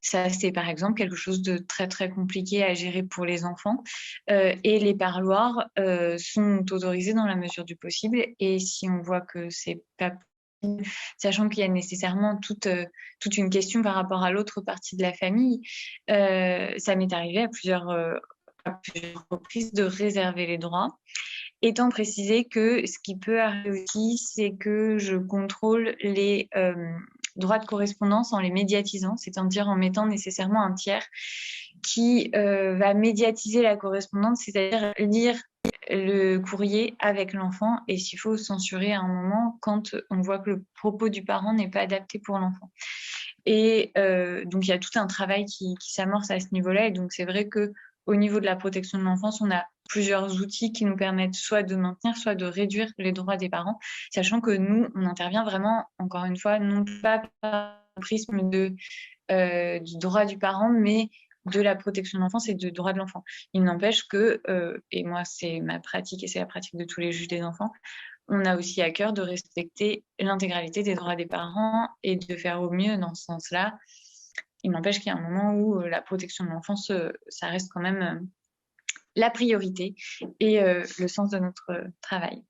ça c'est par exemple quelque chose de très très compliqué à gérer pour les enfants, et les parloirs sont autorisés dans la mesure du possible, et si on voit que c'est pas possible, sachant qu'il y a nécessairement toute une question par rapport à l'autre partie de la famille, ça m'est arrivé à plusieurs reprises de réserver les droits, étant précisé que ce qui peut arriver aussi, c'est que je contrôle les droits de correspondance en les médiatisant, c'est-à-dire en mettant nécessairement un tiers qui va médiatiser la correspondance, c'est-à-dire lire le courrier avec l'enfant et s'il faut censurer à un moment quand on voit que le propos du parent n'est pas adapté pour l'enfant. Et donc, il y a tout un travail qui s'amorce à ce niveau-là. Et donc, c'est vrai qu'au niveau de la protection de l'enfance, on a plusieurs outils qui nous permettent soit de maintenir, soit de réduire les droits des parents, sachant que nous, on intervient vraiment, encore une fois, non pas par le prisme du droit du parent, mais de la protection de l'enfance et du droit de l'enfant. Il n'empêche que, et moi, c'est ma pratique et c'est la pratique de tous les juges des enfants, on a aussi à cœur de respecter l'intégralité des droits des parents et de faire au mieux dans ce sens-là. Il n'empêche qu'il y a un moment où la protection de l'enfance, ça reste quand même la priorité et le sens de notre travail.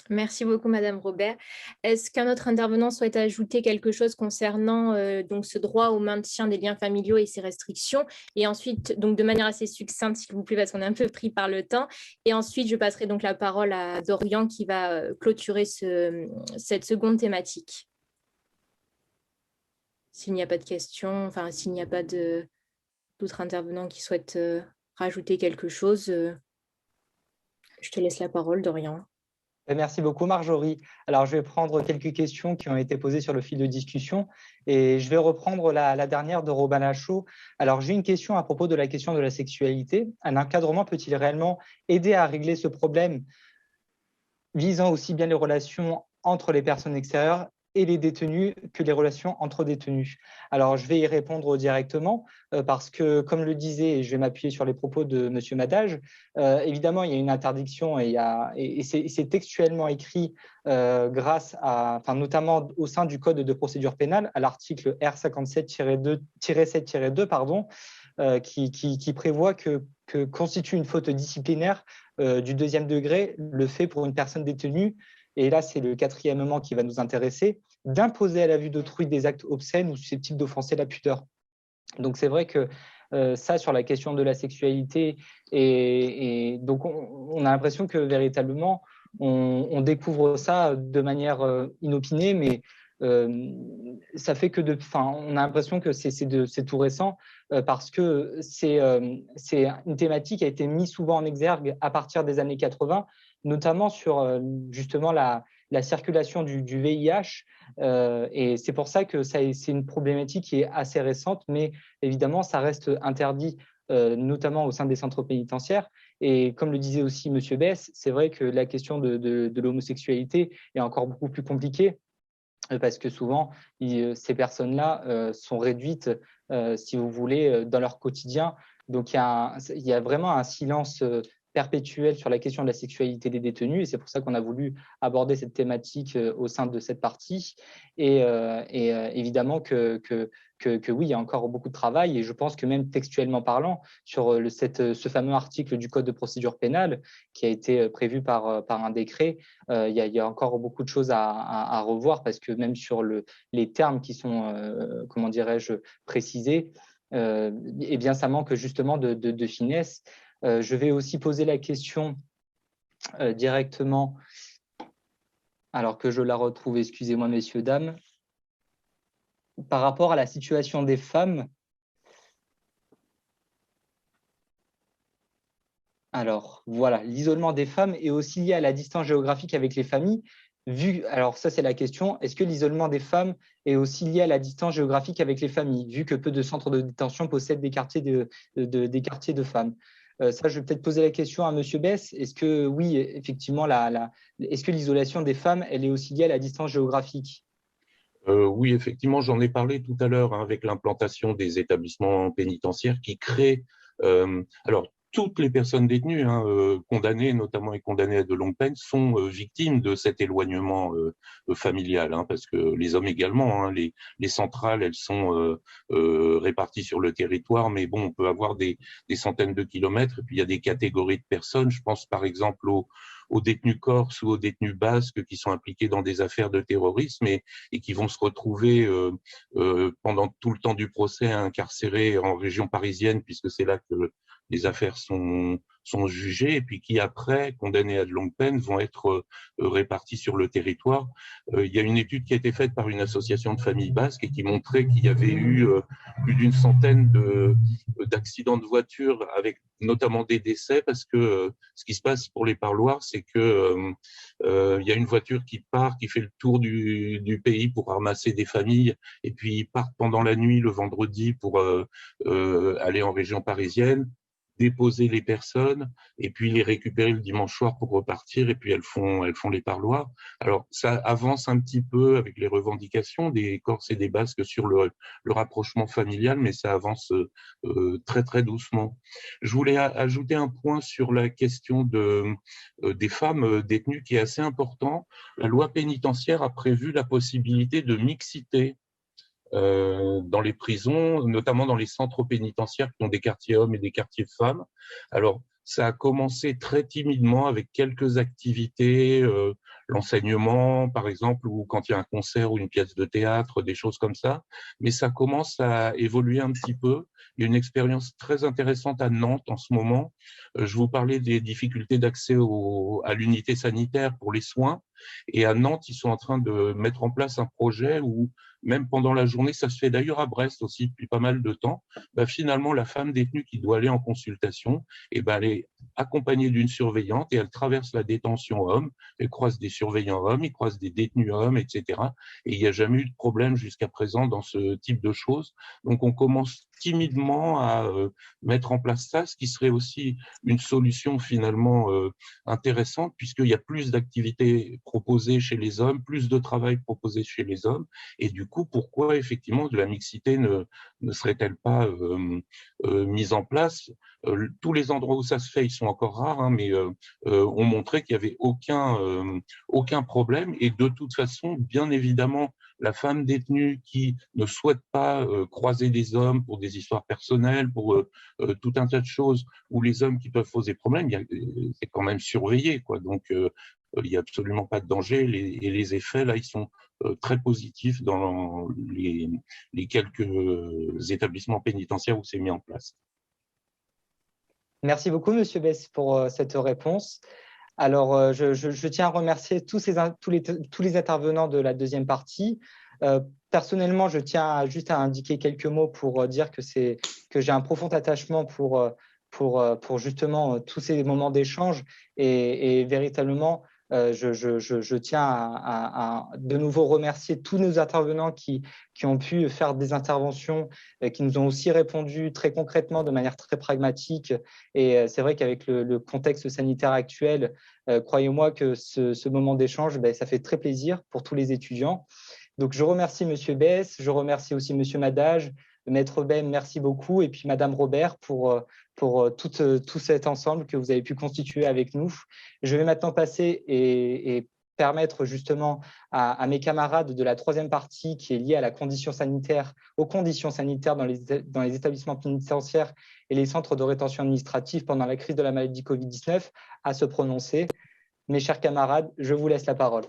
Merci beaucoup, Madame Robert. Est-ce qu'un autre intervenant souhaite ajouter quelque chose concernant donc ce droit au maintien des liens familiaux et ses restrictions? Et ensuite, donc de manière assez succincte, s'il vous plaît, parce qu'on est un peu pris par le temps. Et ensuite, je passerai donc la parole à Dorian qui va clôturer cette seconde thématique. S'il n'y a pas de questions, enfin, s'il n'y a pas d'autres intervenants qui souhaitent rajouter quelque chose, je te laisse la parole, Dorian. Merci beaucoup, Marjorie. Alors, je vais prendre quelques questions qui ont été posées sur le fil de discussion et je vais reprendre la dernière de Robin Lachaud. Alors, j'ai une question à propos de la question de la sexualité. Un encadrement peut-il réellement aider à régler ce problème visant aussi bien les relations entre les personnes extérieures et les détenus que les relations entre détenus? Alors, je vais y répondre directement parce que, comme le disait, et je vais m'appuyer sur les propos de M. Madage, évidemment, il y a une interdiction et c'est textuellement écrit grâce à, notamment au sein du Code de procédure pénale, à l'article R57-7-2, qui prévoit que constitue une faute disciplinaire du 2e degré le fait pour une personne détenue, et là c'est le 4e qui va nous intéresser, d'imposer à la vue d'autrui des actes obscènes ou susceptibles d'offenser la pudeur. Donc c'est vrai que ça, sur la question de la sexualité, et donc on a l'impression que véritablement on découvre ça de manière inopinée, mais ça fait que on a l'impression que c'est tout récent parce que c'est une thématique qui a été mise souvent en exergue à partir des années 80, notamment sur justement la circulation du VIH, et c'est pour ça que c'est une problématique qui est assez récente, mais évidemment ça reste interdit notamment au sein des centres pénitentiaires. Et comme le disait aussi M. Bess, c'est vrai que la question de l'homosexualité est encore beaucoup plus compliquée parce que souvent, ces personnes-là sont réduites, si vous voulez, dans leur quotidien. Donc, il y a vraiment un silence perpétuel sur la question de la sexualité des détenus, et c'est pour ça qu'on a voulu aborder cette thématique au sein de cette partie. Et évidemment que oui, il y a encore beaucoup de travail, et je pense que même textuellement parlant, sur ce fameux article du Code de procédure pénale qui a été prévu par un décret, il y a encore beaucoup de choses à revoir, parce que même sur les termes qui sont, comment dirais-je, précisés, eh bien, ça manque justement de finesse. Je vais aussi poser la question directement, alors que je la retrouve, excusez-moi messieurs, dames, par rapport à la situation des femmes. Alors, voilà, l'isolement des femmes est aussi lié à la distance géographique avec les familles. Alors ça, c'est la question. Est-ce que l'isolement des femmes est aussi lié à la distance géographique avec les familles, vu que peu de centres de détention possèdent des quartiers des quartiers de femmes? Ça, je vais peut-être poser la question à Monsieur Besse. Est-ce que, oui, effectivement, est-ce que l'isolation des femmes, elle est aussi liée à la distance géographique? Oui, effectivement, j'en ai parlé tout à l'heure avec l'implantation des établissements pénitentiaires qui créent… alors, toutes les personnes détenues, condamnées, notamment et condamnées à de longues peines, sont victimes de cet éloignement familial, parce que les hommes également, les centrales, elles sont réparties sur le territoire, mais bon, on peut avoir des centaines de kilomètres, et puis il y a des catégories de personnes. Je pense par exemple aux détenus corses ou aux détenus basques qui sont impliqués dans des affaires de terrorisme et qui vont se retrouver pendant tout le temps du procès incarcérés en région parisienne, puisque c'est là que les affaires sont jugées, et puis qui après, condamnés à de longues peines, vont être répartis sur le territoire. Il y a une étude qui a été faite par une association de familles basques et qui montrait qu'il y avait eu plus d'une centaine d'accidents de voiture, avec notamment des décès, parce que ce qui se passe pour les parloirs, c'est que il y a une voiture qui part, qui fait le tour du pays pour ramasser des familles, et puis ils partent pendant la nuit le vendredi pour aller en région parisienne, déposer les personnes et puis les récupérer le dimanche soir pour repartir, et puis elles font les parloirs. Alors ça avance un petit peu avec les revendications des Corses et des Basques sur le rapprochement familial, mais ça avance très très doucement. Je voulais ajouter un point sur la question des femmes détenues qui est assez important. La loi pénitentiaire a prévu la possibilité de mixité dans les prisons, notamment dans les centres pénitentiaires qui ont des quartiers hommes et des quartiers femmes. Alors, ça a commencé très timidement avec quelques activités, l'enseignement par exemple, ou quand il y a un concert ou une pièce de théâtre, des choses comme ça, mais ça commence à évoluer un petit peu. Il y a une expérience très intéressante à Nantes en ce moment. Je vous parlais des difficultés d'accès à l'unité sanitaire pour les soins, et à Nantes, ils sont en train de mettre en place un projet où même pendant la journée, ça se fait d'ailleurs à Brest aussi depuis pas mal de temps, finalement la femme détenue qui doit aller en consultation, elle est accompagnée d'une surveillante et elle traverse la détention homme, elle croise des surveillants hommes, ils croisent des détenus hommes, etc. Et il n'y a jamais eu de problème jusqu'à présent dans ce type de choses. Donc on commence timidement à mettre en place ça, ce qui serait aussi une solution finalement intéressante, puisqu'il y a plus d'activités proposées chez les hommes, plus de travail proposé chez les hommes, et du coup, pourquoi effectivement de la mixité ne serait-elle pas mise en place? Tous les endroits où ça se fait, ils sont encore rares, mais ont montré qu'il n'y avait aucun problème, et de toute façon, bien évidemment, la femme détenue qui ne souhaite pas croiser des hommes pour des histoires personnelles, pour tout un tas de choses, ou les hommes qui peuvent poser problème, c'est quand même surveillé, quoi. Donc, il n'y a absolument pas de danger, et les effets, là, ils sont très positifs dans les quelques établissements pénitentiaires où c'est mis en place. Merci beaucoup, Monsieur Besse, pour cette réponse. Alors, je tiens à remercier tous les intervenants de la deuxième partie. Personnellement, je tiens juste à indiquer quelques mots pour dire que j'ai un profond attachement pour justement tous ces moments d'échange, et véritablement, je tiens à de nouveau remercier tous nos intervenants qui ont pu faire des interventions, qui nous ont aussi répondu très concrètement, de manière très pragmatique. Et c'est vrai qu'avec le contexte sanitaire actuel, croyez-moi que ce moment d'échange, ça fait très plaisir pour tous les étudiants. Donc, je remercie M. Bess, je remercie aussi M. Madage, Maître Bem, merci beaucoup, et puis Mme Robert pour tout cet ensemble que vous avez pu constituer avec nous. Je vais maintenant passer et permettre justement à mes camarades de la troisième partie qui est liée à la condition sanitaire, aux conditions sanitaires dans les établissements pénitentiaires et les centres de rétention administrative pendant la crise de la maladie Covid-19 à se prononcer. Mes chers camarades, je vous laisse la parole.